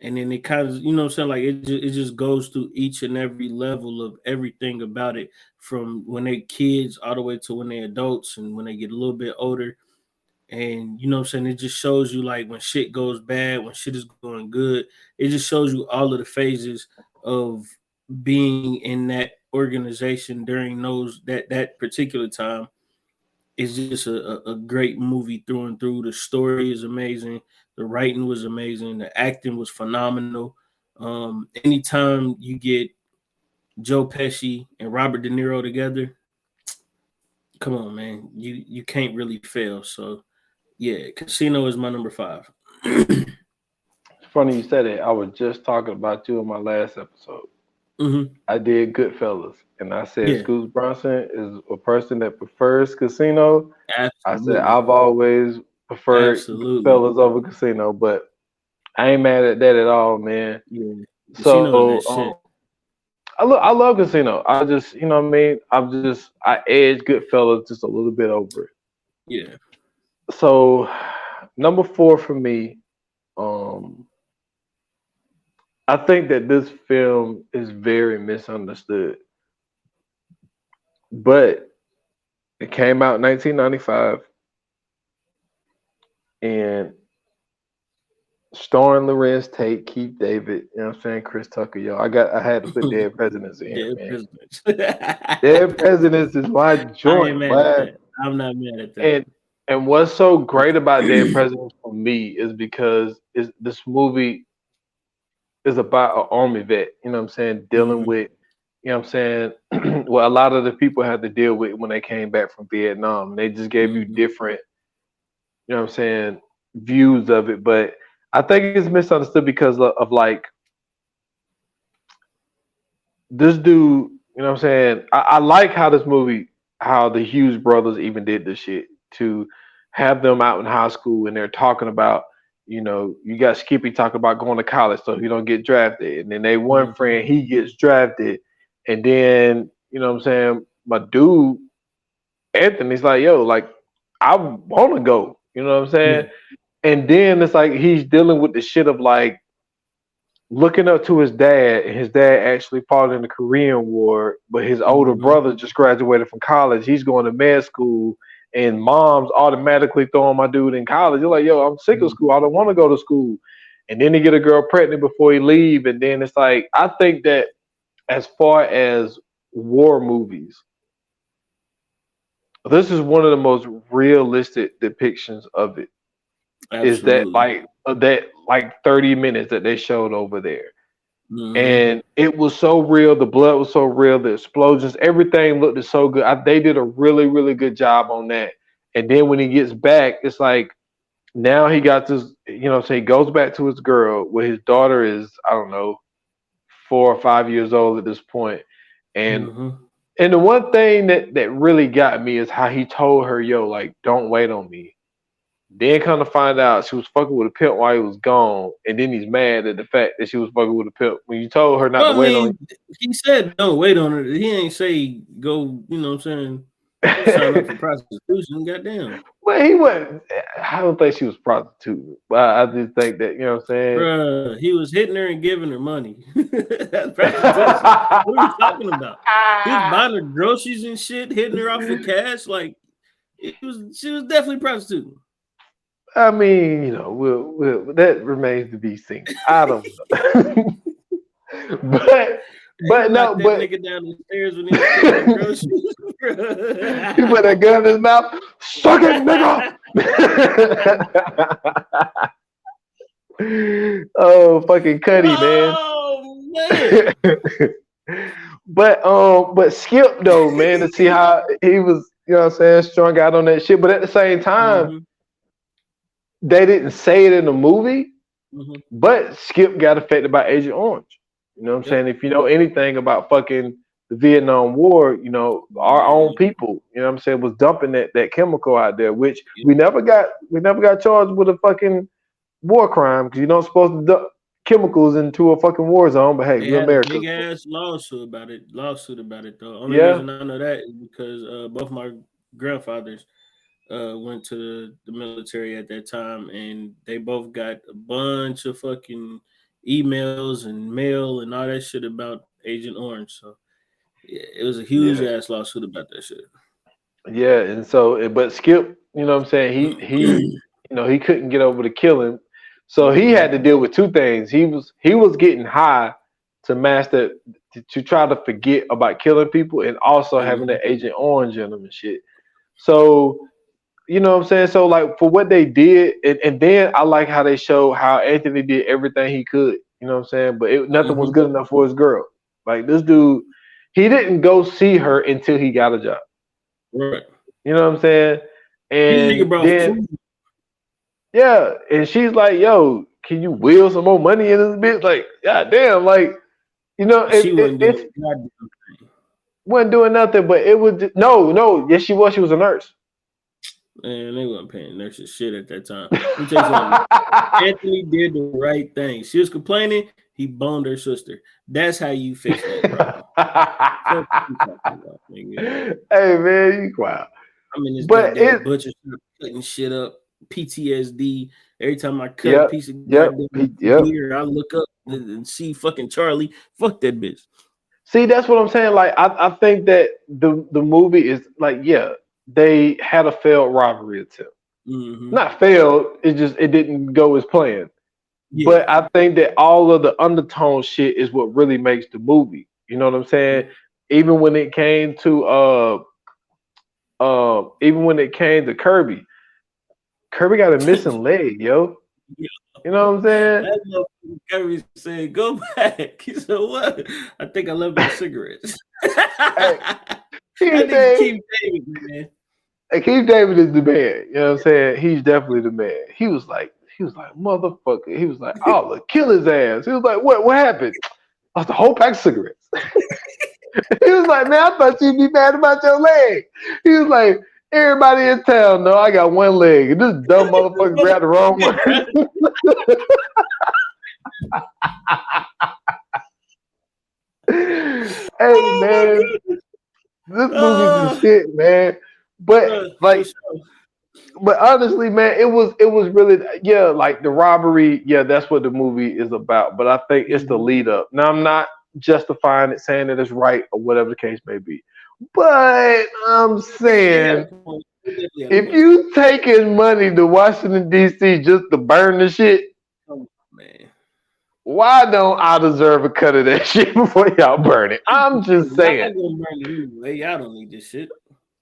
And then it kind of, you know what I'm saying, like it just goes through each and every level of everything about it, from when they kids all the way to when they're adults and when they get a little bit older. And you know what I'm saying, it just shows you like when shit goes bad, when shit is going good. It just shows you all of the phases of being in that organization during that particular time. It's just a great movie through and through. The story is amazing. The writing was amazing. The acting was phenomenal. Anytime you get Joe Pesci and Robert De Niro together, come on, man, you can't really fail. So yeah, Casino is my number 5. It's funny you said it. I was just talking about you in my last episode. Mm-hmm. I did Goodfellas, and I said Yeah. Scoots Bronson is a person that prefers Casino. Absolutely. I said I've always preferred Absolutely. Goodfellas over Casino, but I ain't mad at that at all, man. Yeah. So Casino's that shit. I love Casino. I just, you know what I mean? I edge Goodfellas just a little bit over it. Yeah. So number 4 for me, I think that this film is very misunderstood. But it came out in 1995 and starring Lorenz Tate, Keith David, you know what I'm saying, Chris Tucker, yo. I had to put Dead Presidents in here, man. Presidents. Dead Presidents is my joint, man. I'm not mad at that. And what's so great about Dead Presidents for me is because this movie is about an army vet, you know what I'm saying, dealing with, you know what I'm saying, what a lot of the people had to deal with when they came back from Vietnam. They just gave you different, you know what I'm saying, views of it. But I think it's misunderstood because of like this dude, you know what I'm saying? I like how this movie, how the Hughes brothers even did this shit to have them out in high school and they're talking about, you know, you got Skippy talking about going to college so he don't get drafted. And then they one friend, he gets drafted. And then, you know what I'm saying, my dude, Anthony's like, yo, like, I want to go. You know what I'm saying? And then it's like he's dealing with the shit of like looking up to his dad, and his dad actually fought in the Korean War, but his older brother just graduated from college. He's going to med school, and mom's automatically throwing my dude in college. You're like, yo, I'm sick of school. I don't want to go to school. And then he get a girl pregnant before he leave. And then it's like, I think that as far as war movies, this is one of the most realistic depictions of it. Absolutely. Is that like 30 minutes that they showed over there. And it was so real. The blood was so real. The explosions, everything looked so good. They did a really, really good job on that. And then when he gets back, it's like now he got this, you know, so he goes back to his girl where his daughter is, I don't know, 4 or 5 years old at this point. And and the one thing that really got me is how he told her, yo, like, don't wait on me. Then kind of find out she was fucking with a pimp while he was gone, and then he's mad at the fact that she was fucking with a pimp when you told her not to wait on him. He said don't wait on her. He ain't say go, you know what I'm saying, sign up for prostitution. Goddamn. Well, he wasn't. I don't think she was prostitute, but I just think that, you know what I'm saying. Bruh, he was hitting her and giving her money. That's prostitution. What are you talking about? He was buying her groceries and shit, hitting her off for cash. Like she was definitely prostituting. I mean, you know, that remains to be seen. I don't know. But no, knocked that but nigga down the stairs when he was taking the groceries, he put that gun in his mouth. Suck it, nigga. Oh, fucking Cuddy, man. Oh man. But Skip though, man, to see how he was, you know what I'm saying, strung out on that shit. But at the same time, they didn't say it in the movie, but Skip got affected by Agent Orange. You know what I'm saying? If you know anything about fucking the Vietnam War, you know, our own people, you know what I'm saying, was dumping that chemical out there, which we never got charged with a fucking war crime because you're not supposed to dump chemicals into a fucking war zone. But hey, They we're had America. a big ass lawsuit about it though. Only reason I know that is because both my grandfathers went to the military at that time, and they both got a bunch of fucking emails and mail and all that shit about Agent Orange. So yeah, it was a huge ass lawsuit about that shit. Yeah, and so, but Skip, you know what I'm saying, he you know, he couldn't get over the killing, so he had to deal with two things. He was getting high to master to try to forget about killing people, and also having that Agent Orange in him and shit. So, you know what I'm saying? So like for what they did, and then I like how they show how Anthony did everything he could, you know what I'm saying? But nothing was good enough for his girl. Like this dude, he didn't go see her until he got a job. Right. You know what I'm saying? And then, and she's like, yo, can you wheel some more money in this bitch? Like, god damn, like, you know, she wasn't doing nothing, but it was no, yes, she was a nurse. Man, they weren't paying nurses shit at that time. Let me tell you something. Anthony did the right thing. She was complaining, he boned her sister. That's how you fix that problem. Hey man, you quiet. I mean, this goddamn butcher cutting shit up, PTSD. Every time I cut a piece of goddamn deer, I look up and see fucking Charlie. Fuck that bitch. See, that's what I'm saying. Like, I think that the movie is like, they had a failed robbery attempt. Not failed, it didn't go as planned. But I think that all of the undertone shit is what really makes the movie. You know what I'm saying? Even when it came to Kirby got a missing leg, yo. You know what I'm saying? That Kirby said, "Go back." He said, "What? I think I left my cigarettes." Keith David, man. Keith David is the man. You know what I'm saying? He's definitely the man. He was like, motherfucker. He was like, I'll kill his ass. He was like, what happened? I was the whole pack of cigarettes. He was like, man, I thought you'd be mad about your leg. He was like, everybody in town know I got one leg. And this dumb motherfucker grabbed the wrong one. Hey, man. This movie's the shit, man. But but honestly, man, it was really like the robbery. Yeah, that's what the movie is about. But I think it's the lead up. Now I'm not justifying it, saying that it's right or whatever the case may be. But I'm saying if you taking money to Washington D.C. just to burn the shit, man, why don't I deserve a cut of that shit before y'all burn it? I'm just saying. Y'all don't need this shit.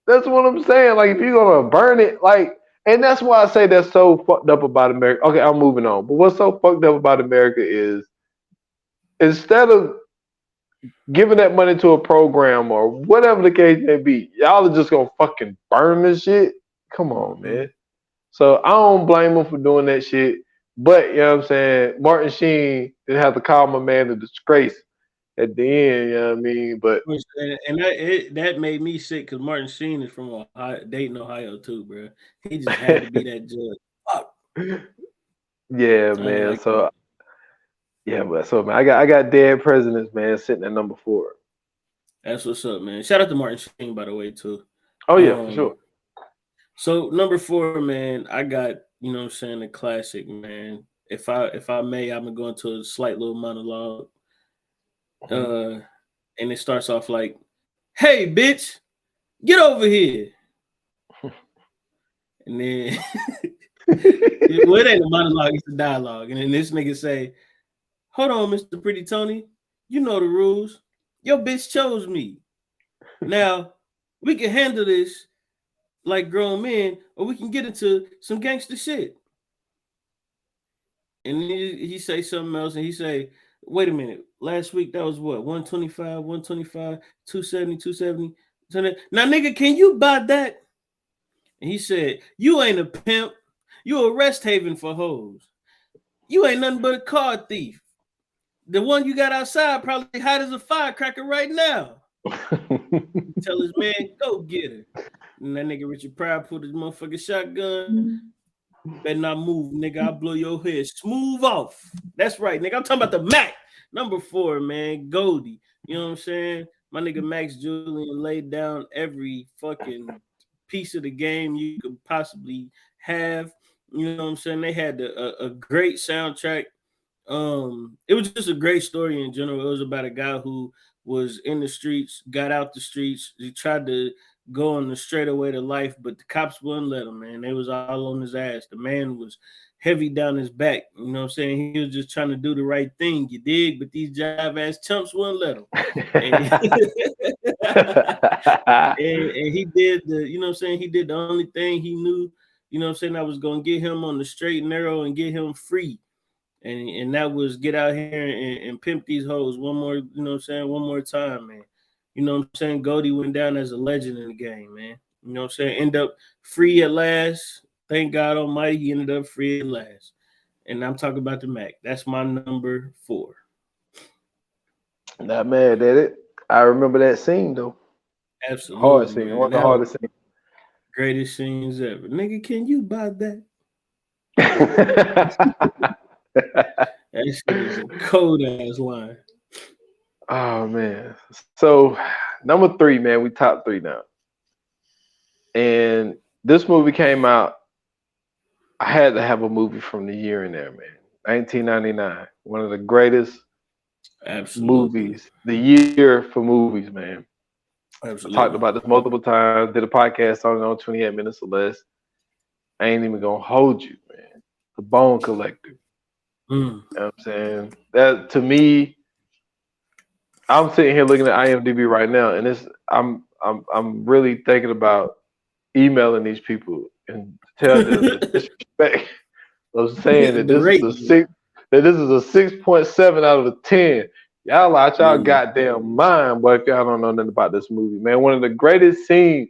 That's what I'm saying. Like, if you're gonna burn it, like, and that's why I say that's so fucked up about America. Okay, I'm moving on. But what's so fucked up about America is instead of giving that money to a program or whatever the case may be, y'all are just gonna fucking burn this shit. Come on, man. So I don't blame them for doing that shit. But you know what I'm saying? Martin Sheen didn't have to call my man a disgrace at the end, you know what I mean? But that made me sick because Martin Sheen is from Dayton, Ohio, too, bro. He just had to be that judge. Yeah, man. So man, I got Dead Presidents, man, sitting at number 4. That's what's up, man. Shout out to Martin Sheen, by the way, too. Oh yeah, for sure. So number 4, man, I got, you know what I'm saying, a classic, man. If I may, I'm gonna go into a slight little monologue. And it starts off like, "Hey, bitch, get over here." And then it ain't a monologue, it's a dialogue. And then this nigga say, "Hold on, Mr. Pretty Tony, you know the rules. Your bitch chose me. Now we can handle this like grown men, or we can get into some gangster shit. And he say something else, and he say, wait a minute, last week that was what, 125, 125, 270, 270. Now, nigga, can you buy that? And he said, you ain't a pimp. You a rest haven for hoes. You ain't nothing but a car thief. The one you got outside probably hot as a firecracker right now. Tell his man, go get her. And that nigga Richard Pryor put his motherfucking shotgun. Better not move, nigga. I'll blow your head smooth off. That's right, nigga. I'm talking about the Mac. Number 4, man. Goldie. You know what I'm saying? My nigga Max Julian laid down every fucking piece of the game you could possibly have. You know what I'm saying? They had a great soundtrack. It was just a great story in general. It was about a guy who was in the streets, got out the streets. He tried to go on the straightaway to life, but the cops wouldn't let him, man. They was all on his ass. The man was heavy down his back. You know what I'm saying? He was just trying to do the right thing, you dig? But these jive ass chumps wouldn't let him. And he did the, you know what I'm saying? He did the only thing he knew, you know what I'm saying, that was going to get him on the straight and narrow and get him free. And that was get out here and pimp these hoes one more, you know what I'm saying, one more time, man. You know what I'm saying? Goldie went down as a legend in the game, man. You know what I'm saying? End up free at last. Thank God Almighty, he ended up free at last. And I'm talking about the Mac. That's my number 4. Not mad at it. I remember that scene though. Absolutely. Hard scene. Man. One of the hardest scenes. Greatest scenes ever. Nigga, can you buy that? That shit is a cold ass line. Oh man. So number 3, man, we top 3 now. And this movie came out. I had to have a movie from the year in there, man. 1999. One of the greatest movies. The year for movies, man. Absolutely. I talked about this multiple times. Did a podcast on it on 28 Minutes or Less. I ain't even gonna hold you, man. The Bone Collector. You know what I'm saying? That to me, I'm sitting here looking at IMDb right now, and I'm really thinking about emailing these people and tell them the disrespect of saying that this is a 6.7 out of a 10. Y'all out y'all goddamn mind, boy, if y'all don't know nothing about this movie, man. One of the greatest scenes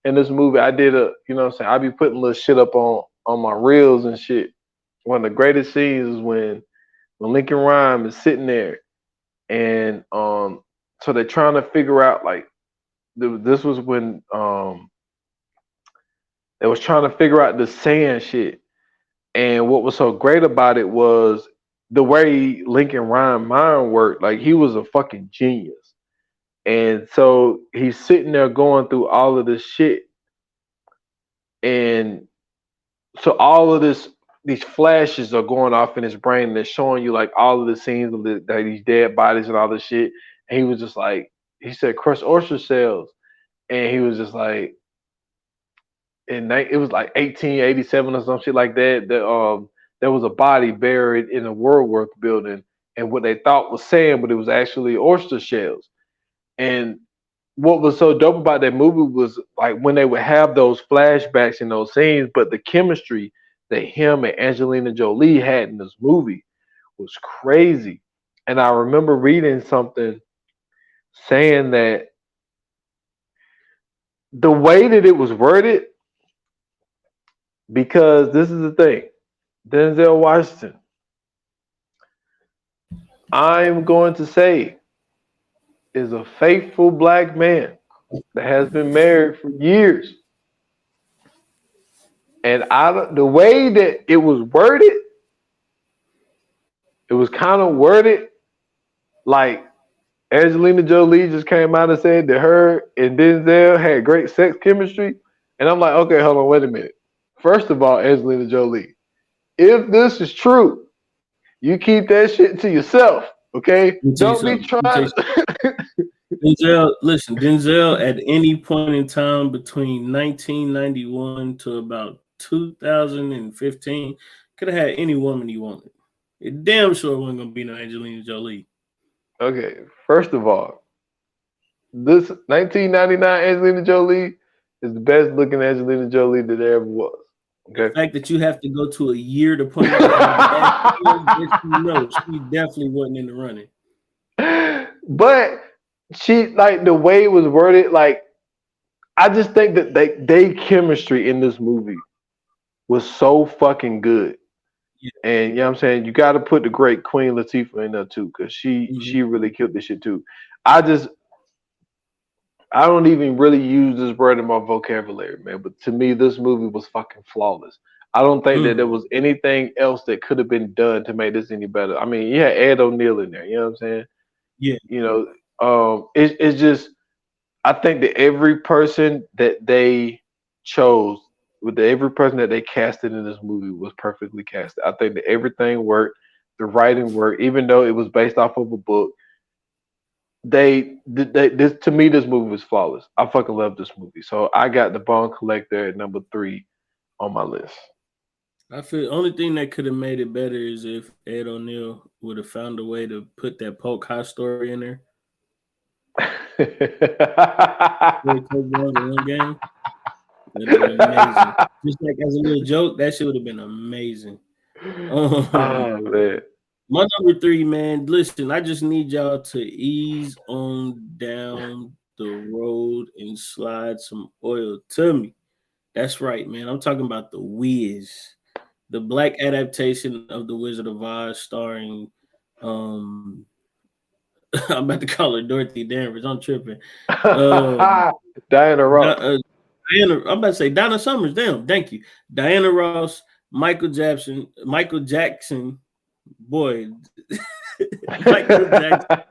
in this movie, I did you know what I'm saying? I be putting little shit up on my reels and shit. One of the greatest scenes is when Lincoln Rhyme is sitting there, and so they're trying to figure out, like, this was when they was trying to figure out the sand shit. And what was so great about it was the way Lincoln Rhyme mind worked. Like, he was a fucking genius. And so he's sitting there going through all of this shit. And so all of these flashes are going off in his brain, and they're showing you like all of the scenes of these dead bodies and all this shit. And he was just like, he said crushed oyster shells. And he was just like, it was like 1887 or some shit like that. There was a body buried in a WorldWorks building, and what they thought was sand, but it was actually oyster shells. And what was so dope about that movie was like when they would have those flashbacks in those scenes, but the chemistry that him and Angelina Jolie had in this movie was crazy. And I remember reading something saying that the way that it was worded, because this is the thing, Denzel Washington, I'm going to say, is a faithful black man that has been married for years. And the way that it was worded, it was kind of worded like Angelina Jolie just came out and said that her and Denzel had great sex chemistry. And I'm like, okay, hold on, wait a minute. First of all, Angelina Jolie, if this is true, you keep that shit to yourself, okay? Don't be trying to... Denzel at any point in time between 1991 to about 2015 could have had any woman he wanted. It damn sure wasn't gonna be no Angelina Jolie. Okay, first of all, this 1999 Angelina Jolie is the best looking Angelina Jolie that there ever was. Okay. The fact that you have to go to a year to point out how bad she definitely wasn't in the running. But she like the way it was worded, like I just think that they chemistry in this movie was so fucking good. Yeah. And you know what I'm saying? You got to put the great Queen Latifah in there too, because she really killed this shit too. I don't even really use this word in my vocabulary, man. But to me, this movie was fucking flawless. I don't think that there was anything else that could have been done to make this any better. I mean, you had Ed O'Neill in there. You know what I'm saying? Yeah. You know, it's just I think that every person that they chose, with every person that they casted in this movie was perfectly casted. I think that everything worked, the writing worked, even though it was based off of a book. This to me, this movie was flawless. I fucking love this movie. So I got The Bone Collector at number 3 on my list. I feel the only thing that could have made it better is if Ed O'Neill would have found a way to put that Polk High story in there. One game. Amazing. Just like as a little joke, that shit would have been amazing. Oh man. My number 3, man. Listen, I just need y'all to ease on down the road and slide some oil to me. That's right, man. I'm talking about The Wiz, the black adaptation of The Wizard of Oz, starring I'm about to call her Dorothy Danvers. I'm tripping. Diana Ross. I'm about to say Donna Summers. Damn, thank you. Diana Ross, Michael Jackson, boy, Michael Jackson,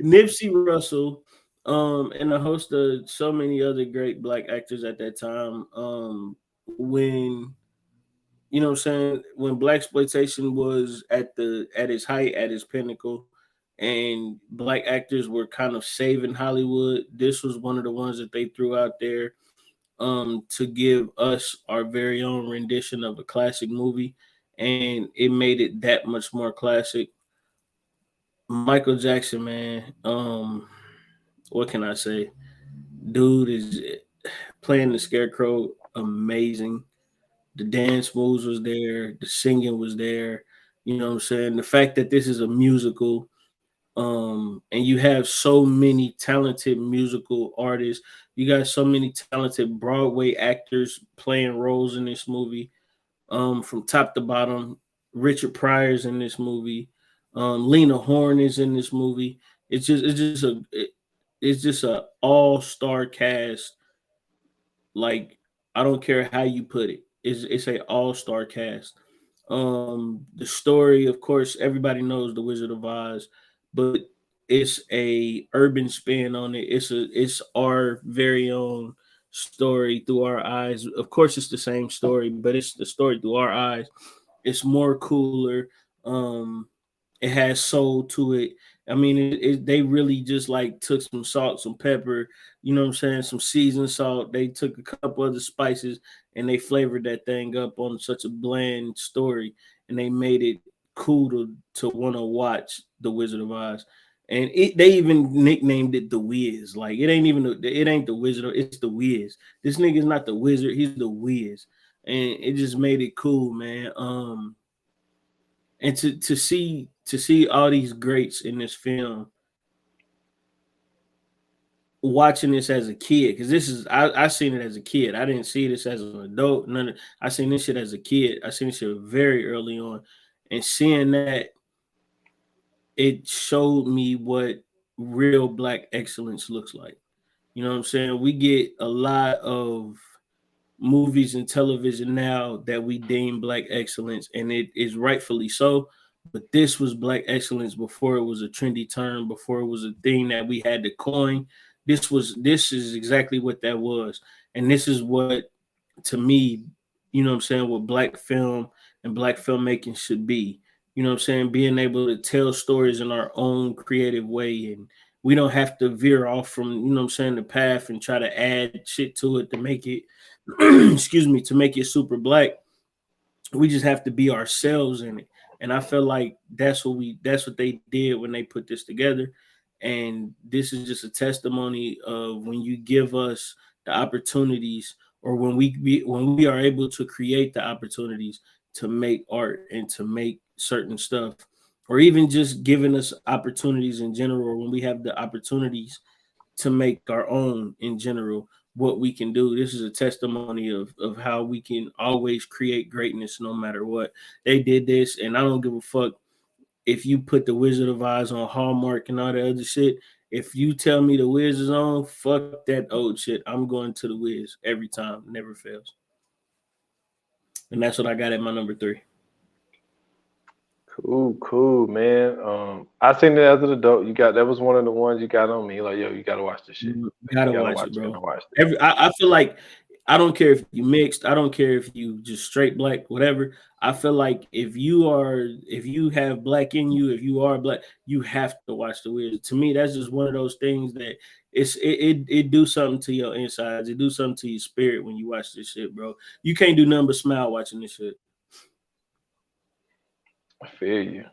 Nipsey Russell, and a host of so many other great black actors at that time. When you know what I'm saying, when blaxploitation was at its height, at its pinnacle, and black actors were kind of saving Hollywood, this was one of the ones that they threw out there to give us our very own rendition of a classic movie, and it made it that much more classic. Michael Jackson, man, what can I say? Dude is playing the Scarecrow amazing. The dance moves was there, the singing was there. You know what I'm saying? The fact that this is a musical, and you have so many talented musical artists. You got so many talented Broadway actors playing roles in this movie, from top to bottom. Richard Pryor's in this movie. Lena Horne is in this movie. It's just a all-star cast. Like, I don't care how you put it. It's a all-star cast. The story, of course, everybody knows The Wizard of Oz, but it's a urban spin on it. It's our very own story through our eyes. Of course, it's the same story, but it's the story through our eyes. It's more cooler. It has soul to it. I mean, they really just like took some salt, some pepper, you know what I'm saying, some seasoned salt. They took a couple other spices and they flavored that thing up on such a bland story, and they made it cool to want to watch The Wizard of Oz. And they even nicknamed it The Wiz. Like, it ain't the Wizard, it's The Wiz. This nigga's not the Wizard, he's The Wiz. And it just made it cool, man. And to see all these greats in this film, watching this as a kid, because I seen it as a kid. I didn't see this as an adult. I seen this shit as a kid. I seen this shit very early on, and seeing that, it showed me what real black excellence looks like. You know what I'm saying? We get a lot of movies and television now that we deem black excellence, and it is rightfully so. But this was black excellence before it was a trendy term, before it was a thing that we had to coin. This is exactly what that was. And this is what, to me, you know what I'm saying, what black film and black filmmaking should be. You know what I'm saying? Being able to tell stories in our own creative way, and we don't have to veer off from, you know what I'm saying, the path and try to add shit to it to make it to make it super black. We just have to be ourselves in it. And I feel like that's what they did when they put this together. And this is just a testimony of when you give us the opportunities, or when we are able to create the opportunities to make art and to make certain stuff, or even just giving us opportunities in general, when we have the opportunities to make our own in general, what we can do. This is a testimony of how we can always create greatness no matter what. They did this, and I don't give a fuck if you put the Wizard of Oz on Hallmark and all that other shit. If you tell me the Wiz is on, fuck that old shit. I'm going to the Wiz every time. Never fails. And that's what I got at my number 3. Cool, man. I seen it as an adult. That was one of the ones you got on me. Like, yo, you gotta watch this shit. You gotta watch it, bro. I feel like, I don't care if you mixed, I don't care if you just straight black, whatever. I feel like if you have black in you, if you are black, you have to watch The Wiz. To me, that's just one of those things that it do something to your insides. It do something to your spirit when you watch this shit, bro. You can't do nothing but smile watching this shit. I feel you.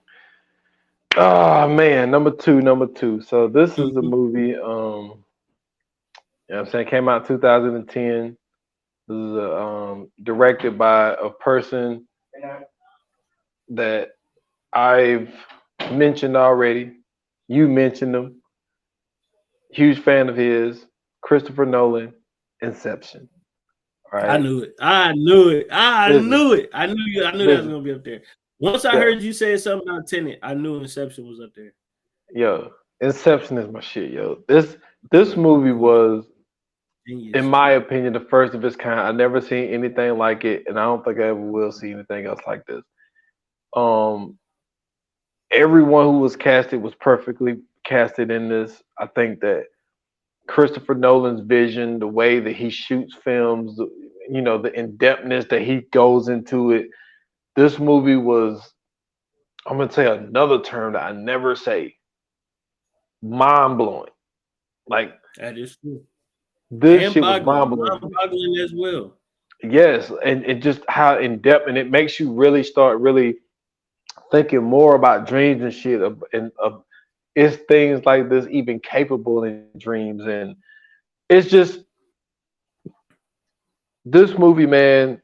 Oh man, number two. So this is a movie. You know what I'm saying, came out 2010. This is directed by a person that I've mentioned already. You mentioned him. Huge fan of his. Christopher Nolan. Inception. All right. I knew it. I knew that was gonna be up there. Once I heard you say something about Tenet, I knew Inception was up there. Yo, Inception is my shit, yo. This movie was, in my opinion, the first of its kind. I never seen anything like it, and I don't think I ever will see anything else like this. Everyone who was casted was perfectly casted in this. I think that Christopher Nolan's vision, the way that he shoots films, you know, the in-depthness that he goes into it. This movie was, I'm going to say another term that I never say, mind-blowing. Like, that is true. This shit was mind-blowing. Mind-boggling as well. Yes, and just how in-depth, and it makes you really start really thinking more about dreams and shit. Is things like this even capable in dreams? And it's just, this movie, man,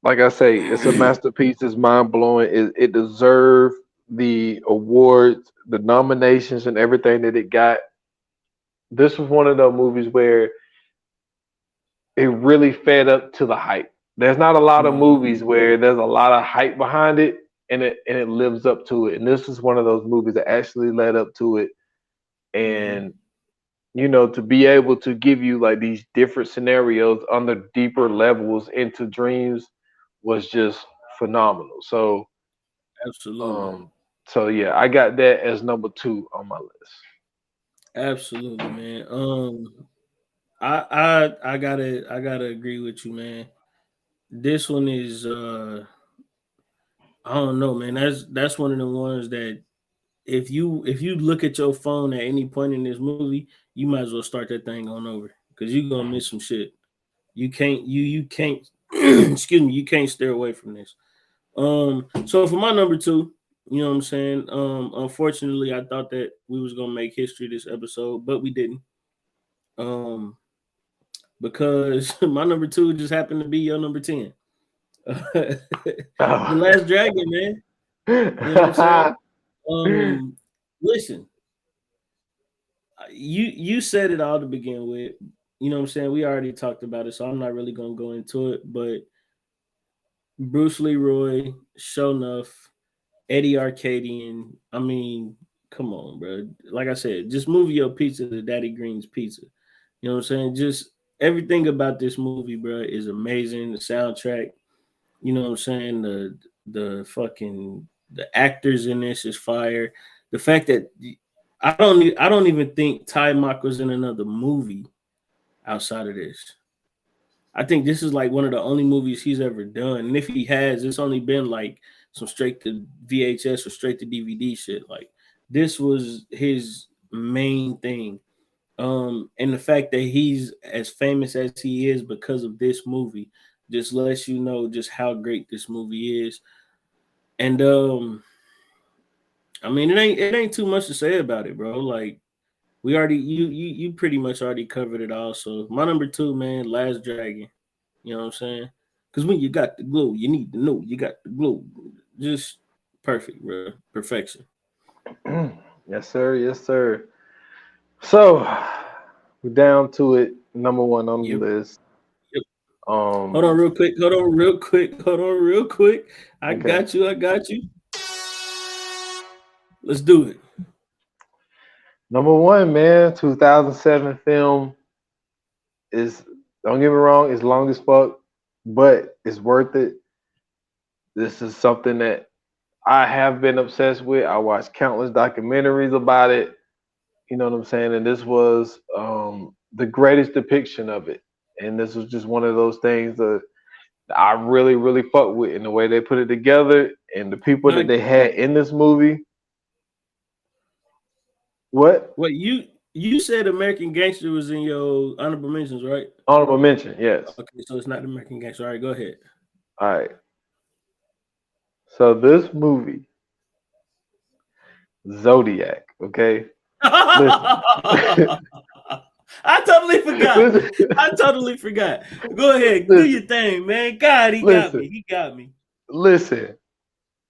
like I say, it's a masterpiece. It's mind-blowing. It deserved the awards, the nominations, and everything that it got. This was one of those movies where it really fed up to the hype. There's not a lot of movies where there's a lot of hype behind it and it lives up to it. And this is one of those movies that actually led up to it. And you know, to be able to give you like these different scenarios on the deeper levels into dreams was just phenomenal. So absolutely. So yeah, I got that as number 2 on my list. Absolutely, man. I gotta agree with you, man. This one is I don't know, man. That's one of the ones that if you look at your phone at any point in this movie, you might as well start that thing on over because you're gonna miss some shit. You can't excuse me, you can't stay away from this. So for my number 2, you know what I'm saying? Unfortunately, I thought that we was gonna make history this episode, but we didn't. Because my number 2 just happened to be your number 10. The Last Dragon, man. You know what I'm saying? Listen, you said it all to begin with. You know what I'm saying? We already talked about it, so I'm not really gonna go into it. But Bruce Leroy, Sho'nuff, Eddie Arkadian. I mean, come on, bro. Like I said, just move your pizza to Daddy Green's Pizza. You know what I'm saying? Just everything about this movie, bro, is amazing. The soundtrack, you know what I'm saying? The actors in this is fire. The fact that I don't even think Ty Mock was in another movie outside of this. I think this is like one of the only movies he's ever done. And if he has, it's only been like some straight to VHS or straight to DVD shit. Like this was his main thing. And the fact that he's as famous as he is because of this movie just lets you know just how great this movie is. And I mean, it ain't too much to say about it, bro. Like we already you pretty much already covered it all. So my number 2, man, Last Dragon. You know what I'm saying? Because when you got the glow, you need to know you got the glow. Just perfect, bro. Perfection. Yes, sir. Yes, sir. So we're down to it. Number 1 on the Yep. list. Yep. Um, Hold on real quick. Hold on real quick. Hold on real quick. I Okay. got you. I got you. Let's do it. Number 1, man, 2007 film is, don't get me wrong, it's long as fuck, but it's worth it. This is something that I have been obsessed with. I watched countless documentaries about it. You know what I'm saying? And this was the greatest depiction of it. And this was just one of those things that I really, really fuck with in the way they put it together and the people that they had in this movie. What? What you said American Gangster was in your honorable mentions, right? Honorable mention, yes. Okay, so it's not American Gangster. All right, go ahead. All right. So this movie, Zodiac, okay? I totally forgot. I totally forgot. Go ahead, do your thing, man. God, he got me. He got me. Listen,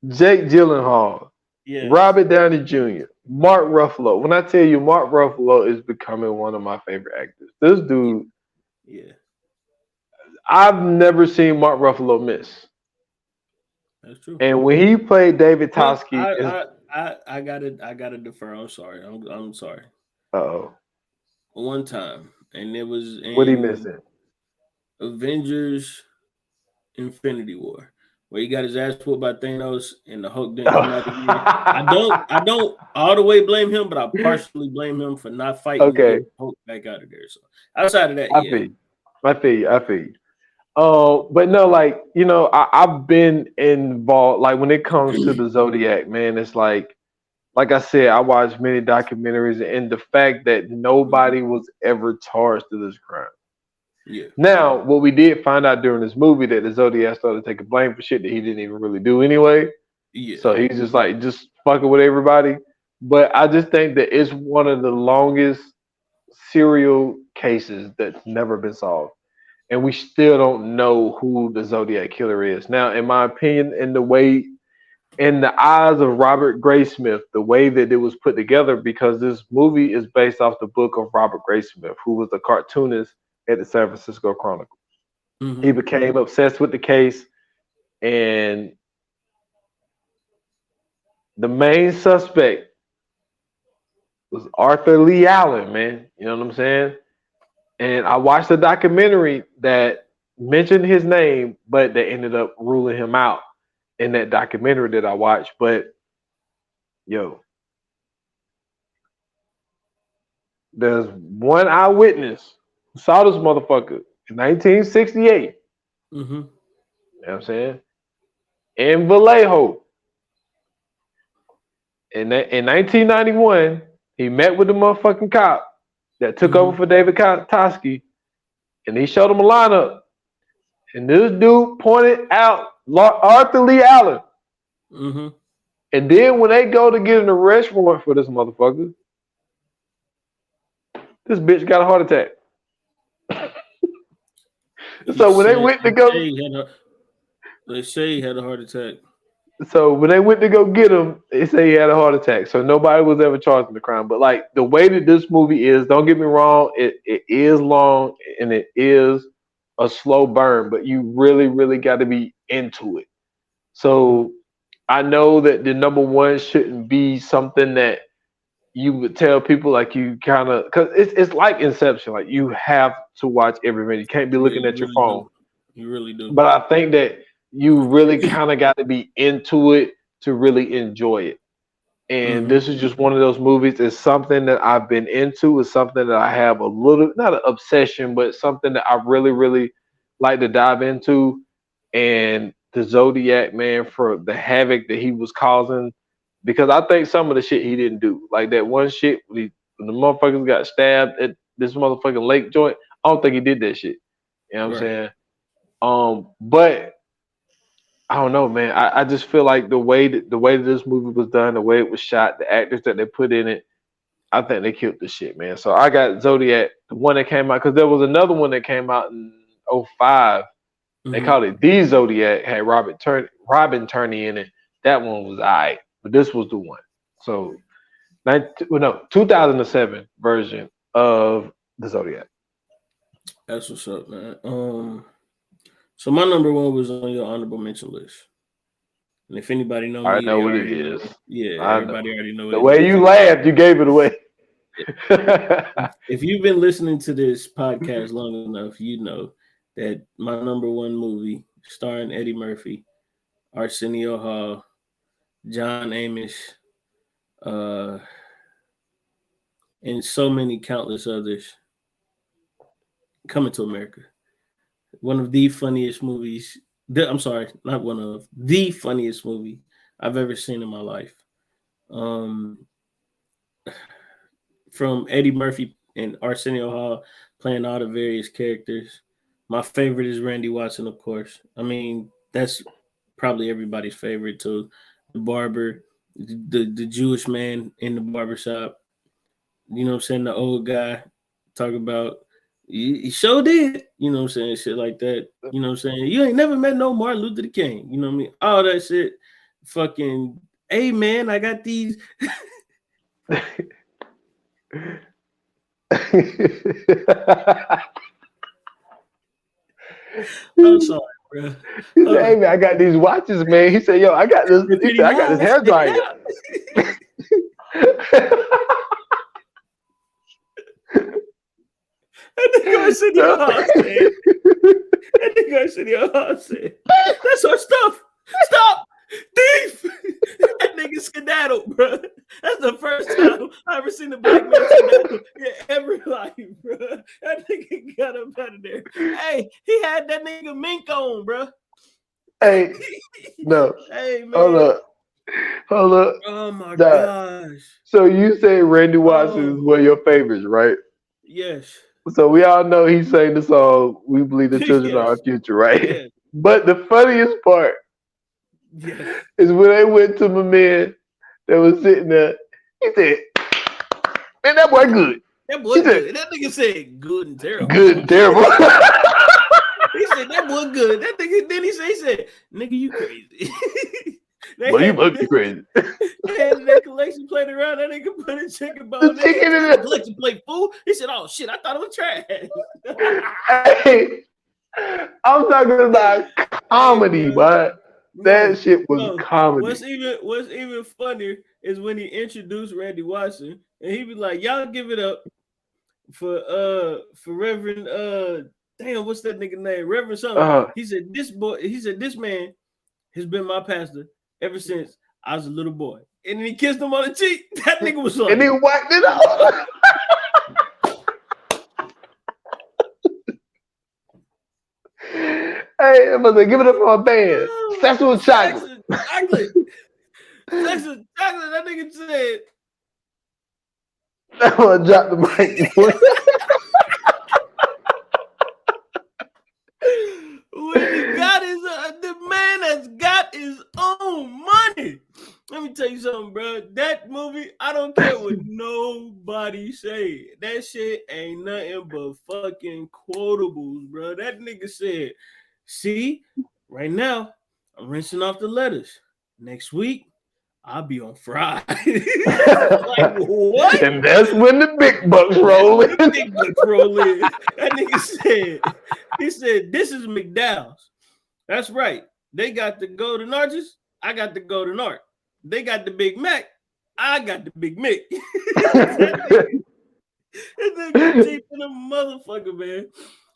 Jake Gyllenhaal, Yeah. Robert Downey Jr., Mark Ruffalo. When I tell you, Mark Ruffalo is becoming one of my favorite actors. This dude, Yeah. I've never seen Mark Ruffalo miss. That's true. And when he played David Toski, I gotta defer. I'm sorry. I'm sorry. Uh-oh. One time, and it was in What he missing? Avengers Infinity War, where he got his ass put by Thanos and the Hulk didn't come out again. I don't all the way blame him, but I partially blame him for not fighting to get Hulk back out of there. So outside of that, I feel you. But no, like, you know, I've been involved, like when it comes to the Zodiac, man, it's like I said, I watched many documentaries, and the fact that nobody was ever charged to this crime. Yeah. Now, what we did find out during this movie that the Zodiac started taking blame for shit that he didn't even really do anyway. Yeah. So he's just like just fucking with everybody. But I just think that it's one of the longest serial cases that's never been solved. And we still don't know who the Zodiac killer is. Now, in my opinion, in the eyes of Robert Graysmith, the way that it was put together, because this movie is based off the book of Robert Graysmith, who was a cartoonist at the San Francisco Chronicle. Mm-hmm. He became obsessed with the case, and the main suspect was Arthur Lee Allen, man. You know what I'm saying? And I watched a documentary that mentioned his name, but they ended up ruling him out in that documentary that I watched. But yo, there's one eyewitness who saw this motherfucker in 1968. Mm-hmm. You know what I'm saying? In Vallejo. In 1991, he met with the motherfucking cop that took over for David Toski, and he showed him a lineup. And this dude pointed out Arthur Lee Allen. Mm-hmm. And then when they go to get an arrest warrant for this motherfucker, this bitch got a heart attack. So when they went to go, they say he had a heart attack. So when they went to go get him, they say he had a heart attack. So nobody was ever charged in the crime. But like the way that this movie is, don't get me wrong, it is long and it is a slow burn, but you really, really got to be into it. So I know that the number one shouldn't be something that you would tell people, like you kind of, because it's like Inception. Like you have to watch every minute. You can't be looking at your phone. You really do. But I think that you really kind of got to be into it to really enjoy it. And this is just one of those movies. It's something that I've been into. It's something that I have a little, not an obsession, but something that I really, really like to dive into. And the Zodiac, man, for the havoc that he was causing, because I think some of the shit he didn't do, like that one shit when the motherfuckers got stabbed at this motherfucking lake joint, I don't think he did that shit. You know what I'm saying? But I don't know, man. I just feel like the way that this movie was done, the way it was shot, the actors that they put in it, I think they killed the shit, man. So I got Zodiac, the one that came out, because there was another one that came out in '05. They called it The Zodiac, had Robin Turney in it. That one was alright, but this was the one. So 2007 version of the Zodiac. That's what's up, man. So my number one was on your honorable mention list. And if anybody knows, I know what it is. Everybody already know what the it is. way you laughed, you gave it away. If you've been listening to this podcast long enough, you know that my number one movie, starring Eddie Murphy, Arsenio Hall, John Amos, and so many countless others, Coming to America. One of the funniest movies. I'm sorry, not one of the funniest movie I've ever seen in my life. From Eddie Murphy and Arsenio Hall playing all the various characters. My favorite is Randy Watson, of course. I mean, that's probably everybody's favorite too. The barber, the Jewish man in the barbershop. You know what I'm saying? The old guy talk about he sure did. You know what I'm saying? Shit like that. You know what I'm saying? You ain't never met no Martin Luther King. You know what I mean? All that shit. Fucking, hey man, I got these. I'm sorry, bro. He said, "Hey man, I got these watches, man." He said, "Yo, I got this. He said, I got this hair dryer." That nigga Arsenio Hall said, "That's our stuff. Stop, thief!" That nigga skedaddled, bro. That's the first time I ever seen a black man skedaddle in every life, bro. That nigga got up out of there. Hey, he had that nigga mink on, bro. Hey, no. Hey, man. Hold up. Oh my gosh. So you say Randy Watson is one of your favorites, right? Yes. So we all know he sang the song "We Believe the Children Are Our Future," right? Yes. But the funniest part is when they went to my man that was sitting there. He said, "Man, that boy good." That boy good. That nigga said good and terrible. Good and terrible. He said that boy good. That nigga then he said, "Nigga, you crazy." Well, you must be crazy. They had that collection plate around. That nigga put a chicken bone in the collection plate, fool. He said, "Oh shit, I thought it was trash." Hey, I'm talking about comedy, but that shit was comedy. What's even funnier is when he introduced Randy Watson and he was like, "Y'all give it up for Reverend damn, what's that nigga name? Reverend something." He said, "This man has been my pastor ever since I was a little boy." And then he kissed him on the cheek. That nigga was like, and he wiped it off. Hey, I'm gonna give it up for my band. Sexual chocolate. Sexual chocolate. That nigga said. I'm gonna drop the mic. When he got the man has got his own money. Let me tell you something, bro. That movie, I don't care what nobody say. That shit ain't nothing but fucking quotables, bro. That nigga said, "See, right now, I'm rinsing off the lettuce. Next week, I'll be on fries." Like, what? And that's when the big bucks roll in. That nigga said, he said, "This is McDowell's." That's right. They got the golden arches. I got the golden arch. They got the Big Mac. I got the Big Mick. That nigga deep in a motherfucker, man.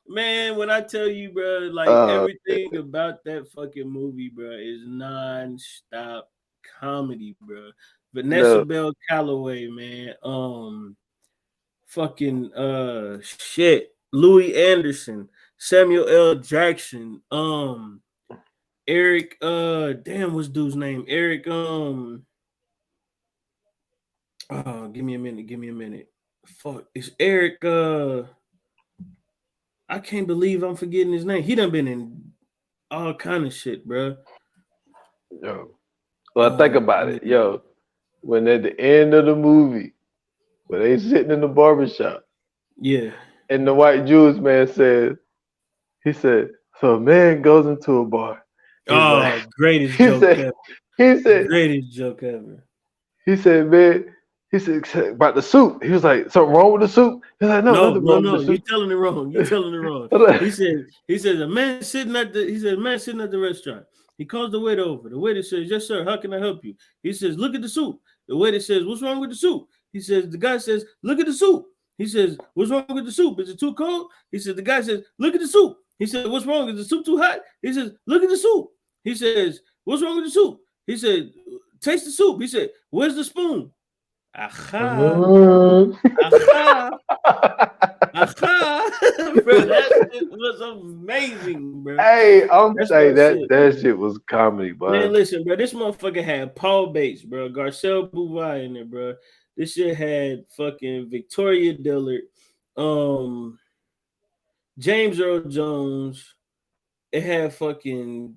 Man, when I tell you, bro, like everything about that fucking movie, bro, is non-stop comedy, bro. Vanessa Bell Calloway, man. Shit. Louis Anderson, Samuel L. Jackson, Eric, damn, what's dude's name? Eric, give me a minute. Fuck, it's Eric, I can't believe I'm forgetting his name. He done been in all kind of shit, bro. Yo, well, think about it, yo. When at the end of the movie, but they sitting in the barbershop. Yeah. And the white Jewish man he said, so a man goes into a bar. He's like, greatest he joke said, ever. he said, Greatest joke ever. he said, man, he said about the soup. He was like, something wrong with the soup? He's like, no, nothing wrong with the You soup. telling it wrong. You telling it wrong. He said a man sitting at the restaurant. He calls the waiter over. The waiter says, yes, sir, how can I help you? He says, look at the soup. The waiter says, what's wrong with the soup? He says, the guy says, look at the soup. He says, what's wrong with the soup? Is it too cold? He says, the guy says, look at the soup. He said, what's wrong? Is the soup too hot? He says, look at the soup. He says, what's wrong with the soup? He said, taste the soup. He said, where's the spoon? Aha. Aha. Aha. Bro, that shit was amazing, bro. Hey, I'm saying that shit was comedy, bro. Man, listen, bro, this motherfucker had Paul Bates, bro, Garcelle Bouvier in there, bro. This shit had fucking Victoria Dillard, James Earl Jones. It had fucking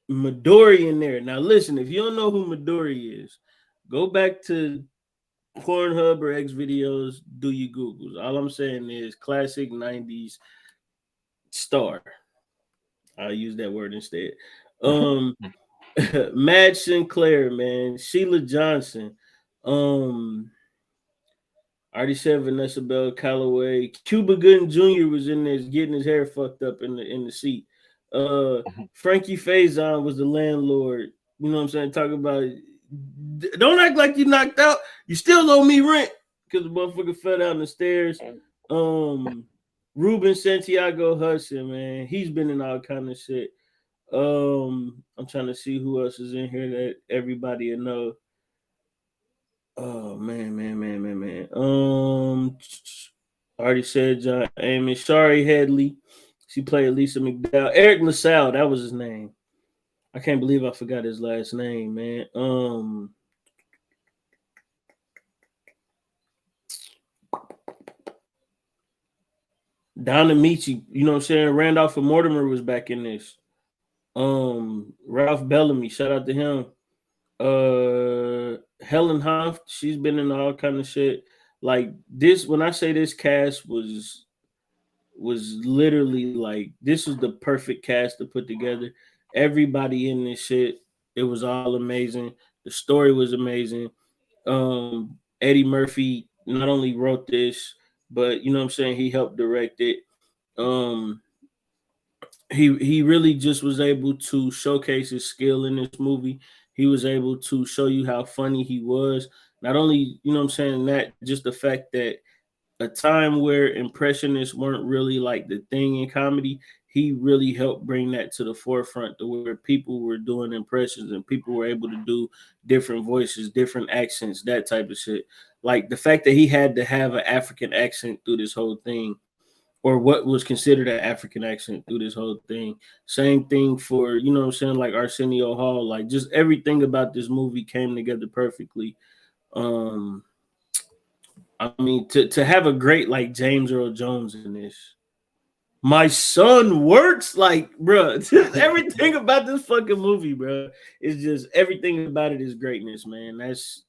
Midori in there. Now, listen, if you don't know who Midori is, go back to Pornhub or X videos, do your Googles. All I'm saying is classic 90s star. I'll use that word instead. Madge Sinclair, man, Sheila Johnson. I already said Vanessa Bell Calloway. Cuba Gooding Jr. was in there getting his hair fucked up in the seat. Frankie Faison was the landlord. You know what I'm saying? Talk about it. Don't act like you knocked out. You still owe me rent because the motherfucker fell down the stairs. Ruben Santiago Hudson, man, he's been in all kind of shit. I'm trying to see who else is in here that everybody will know. Oh man. I already said John Amos. Shari Headley. She played Lisa McDowell. Eric LaSalle, that was his name. I can't believe I forgot his last name, man. Don Amici, you know what I'm saying? Randolph and Mortimer was back in this. Ralph Bellamy, shout out to him. Helen Hunt, she's been in all kind of shit. Like this, when I say this cast was literally like this was the perfect cast to put together. Everybody in this shit, it was all amazing. The story was amazing. Eddie Murphy not only wrote this, but you know what I'm saying, he helped direct it. He really just was able to showcase his skill in this movie. He was able to show you how funny he was. Not only, you know what I'm saying, that just the fact that a time where impressionists weren't really like the thing in comedy, he really helped bring that to the forefront to where people were doing impressions and people were able to do different voices, different accents, that type of shit. Like the fact that he had to have an African accent through this whole thing, or what was considered an African accent through this whole thing. Same thing for, you know what I'm saying, like Arsenio Hall. Like just everything about this movie came together perfectly. I mean, to have a great like James Earl Jones in this. My son works, like, bro. Everything about this fucking movie, bro, is just everything about it is greatness, man. That's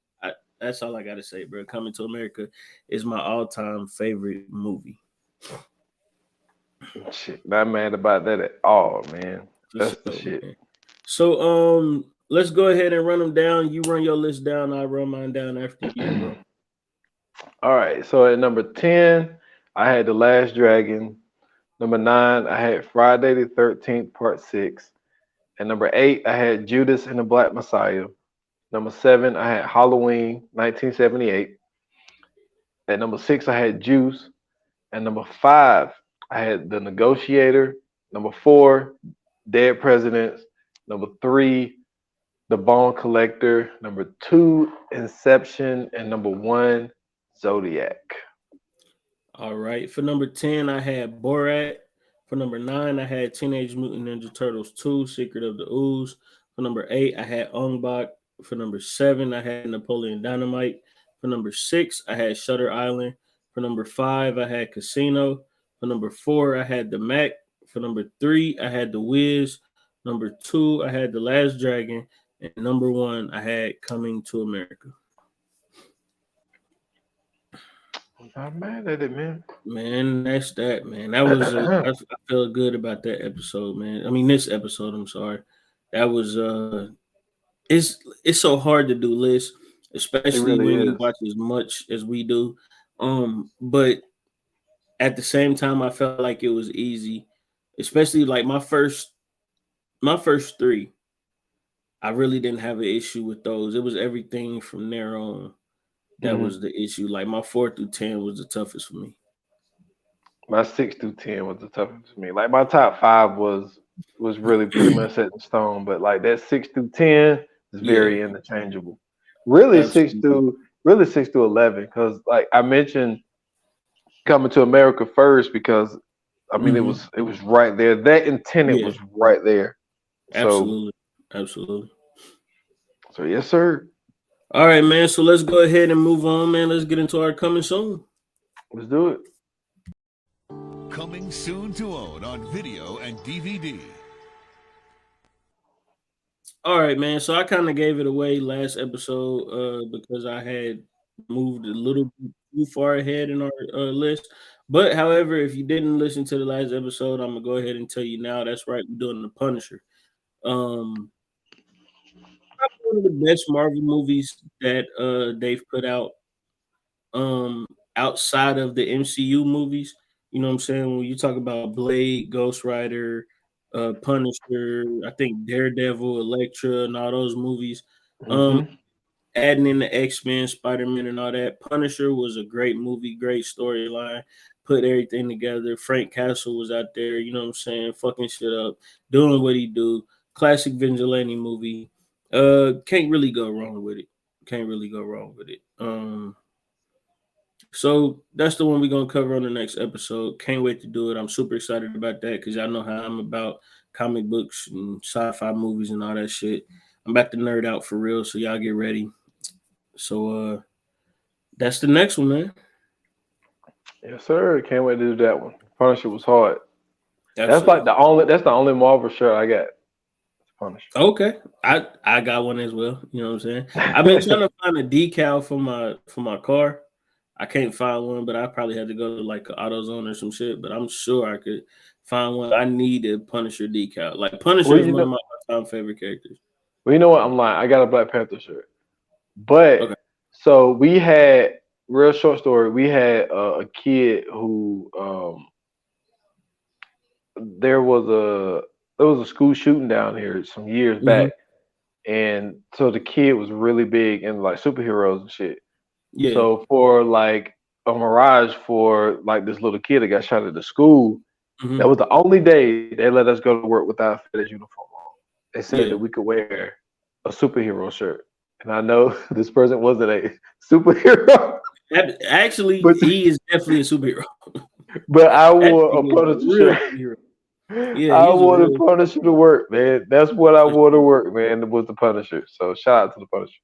all I gotta say, bro. Coming to America is my all-time favorite movie. Shit, not mad about that at all, man. That's the shit. Man. So, let's go ahead and run them down. You run your list down, I run mine down after you, bro. All right. So at number 10, I had The Last Dragon. Number 9, I had Friday the 13th, Part 6. At number 8, I had Judas and the Black Messiah. Number 7, I had Halloween, 1978. At number 6, I had Juice. At number 5, I had The Negotiator. Number 4, Dead Presidents. Number 3, The Bone Collector. Number 2, Inception. And number 1, Zodiac. All right. For number 10, I had Borat. For number 9, I had Teenage Mutant Ninja Turtles 2, Secret of the Ooze. For number 8, I had Ong Bak. For number 7, I had Napoleon Dynamite. For number 6, I had Shutter Island. For number 5, I had Casino. For number 4, I had The Mac. For number 3, I had The Wiz. Number 2, I had The Last Dragon. And number 1, I had Coming to America. I'm not mad at it, man. Man, that's that, man. That was I felt good about that episode, man. I mean, this episode. I'm sorry. That was it's so hard to do lists, It especially really when you is. watch as much as we do. But at the same time, I felt like it was easy, especially like my first three. I really didn't have an issue with those. It was everything from there on that Mhm. was the issue. Like my 4 through 10 was the toughest for me. My 6 through 10 was the toughest for me. Like my top five was really pretty much set in stone, but like that 6 through 10 is Yeah, very interchangeable. Really six absolutely. through really 6 through 11, because like I mentioned, Coming to America first because I mean Hmm. it was right there. That and Tenet Yeah, was right there. So absolutely. Absolutely. so yes, sir. All right, man. So let's go ahead and move on, man. Let's get into our coming soon. Let's do it. Coming soon to own on video and DVD. All right, man. So I kind of gave it away last episode because I had moved a little bit too far ahead in our list. But however, if you didn't listen to the last episode, I'm gonna go ahead and tell you now. That's right, we're doing the Punisher. Um, Probably one of the best Marvel movies that they've put out outside of the MCU movies. You know what I'm saying? When you talk about Blade, Ghost Rider, Punisher, I think Daredevil, Elektra, and all those movies. Um, Hmm. Adding in the X-Men, Spider-Man, and all that. Punisher was a great movie, great storyline, put everything together. Frank Castle was out there, you know what I'm saying, fucking shit up, doing what he do. Classic vigilante movie. Can't really go wrong with it. Can't really go wrong with it. So that's the one we're gonna cover on the next episode. Can't wait to do it. I'm super excited about that because y'all know how I'm about comic books and sci-fi movies and all that shit. I'm about to nerd out for real, so y'all get ready. So that's the next one, man. Yes, sir. Can't wait to do that one. Punisher was hard. Absolutely. That's the only Marvel shirt I got. Punisher. Okay. I got one as well. You know what I'm saying? I've been trying to find a decal for my car. I can't find one, but I probably had to go to like AutoZone or some shit. But I'm sure I could find one. I need a Punisher decal. Like Punisher Well, is you one of know, my all-time favorite characters. well, you know what? I'm lying. I got a Black Panther shirt. But Okay. so we had real short story. We had a kid who there was a school shooting down here some years Hmm. back, and so the kid was really big in like superheroes and shit. Yeah. So for like a mirage for like this little kid that got shot at the school, Hmm. that was the only day they let us go to work without a FedEx uniform on. They said Yeah. that we could wear a superhero shirt. And I know this person wasn't a superhero, Actually, but he is definitely a superhero. but I wore a Actually, he's a Punisher real shirt. superhero. Yeah, I he's a wore the real. Punisher to work, man. That's what I wore to work, man. It was the Punisher. So shout out to the Punisher.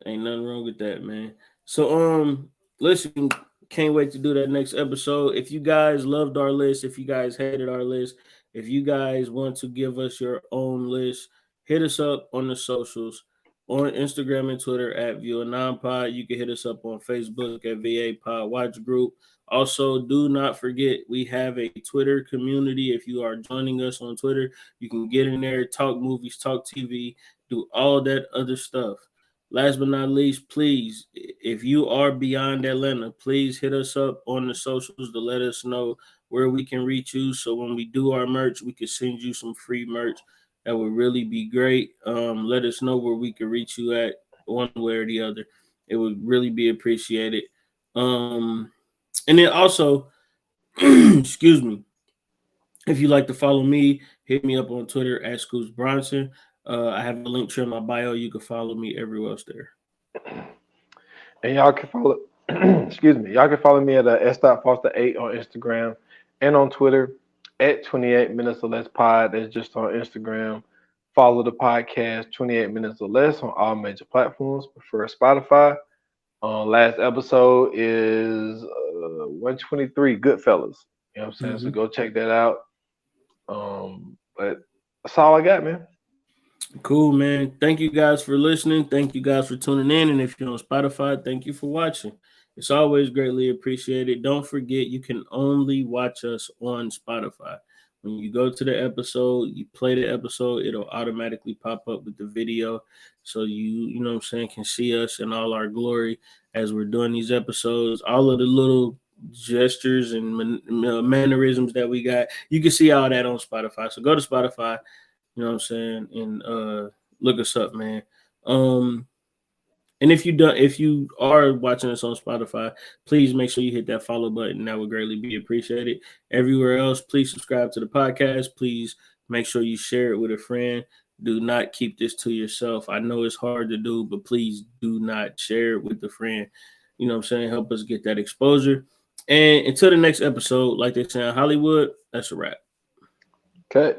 Ain't nothing wrong with that, man. So listen, can't wait to do that next episode. If you guys loved our list, if you guys hated our list, if you guys want to give us your own list, hit us up on the socials on Instagram and Twitter at ViewerNonPod. You can hit us up on Facebook at VA Pod Watch Group. Also, do not forget we have a Twitter community. If you are joining us on Twitter, you can get in there, talk movies, talk TV, do all that other stuff. Last but not least, please, if you are beyond Atlanta, please hit us up on the socials to let us know where we can reach you. So when we do our merch, we can send you some free merch. That would really be great. Let us know where we can reach you at one way or the other. It would really be appreciated. And then also, excuse me, if you like to follow me, hit me up on Twitter at Scoops Bronson. I have a link to in my bio. You can follow me everywhere else there. And y'all can follow excuse me, y'all can follow me at s.foster8 on Instagram and on Twitter at 28 minutes or less pod. That's just on Instagram. Follow the podcast 28 minutes or less on all major platforms, prefer Spotify. Last episode is 123 Goodfellas. You know what I'm saying? So Mhm. go check that out. But that's all I got, man. Cool, man. Thank you guys for listening. Thank you guys for tuning in. And if you're on Spotify, thank you for watching. It's always greatly appreciated. Don't forget, you can only watch us on Spotify. When you go to the episode, you play the episode, it'll automatically pop up with the video. So you know what I'm saying, can see us in all our glory as we're doing these episodes. All of the little gestures and mannerisms that we got, you can see all that on Spotify. So go to Spotify, you know what I'm saying, and look us up, man. And if you are watching us on Spotify, please make sure you hit that follow button. That would greatly be appreciated. Everywhere else, please subscribe to the podcast. Please make sure you share it with a friend. Do not keep this to yourself. I know it's hard to do, but please do not share it with a friend. You know what I'm saying? Help us get that exposure. And until the next episode, like they say in Hollywood, that's a wrap. Okay.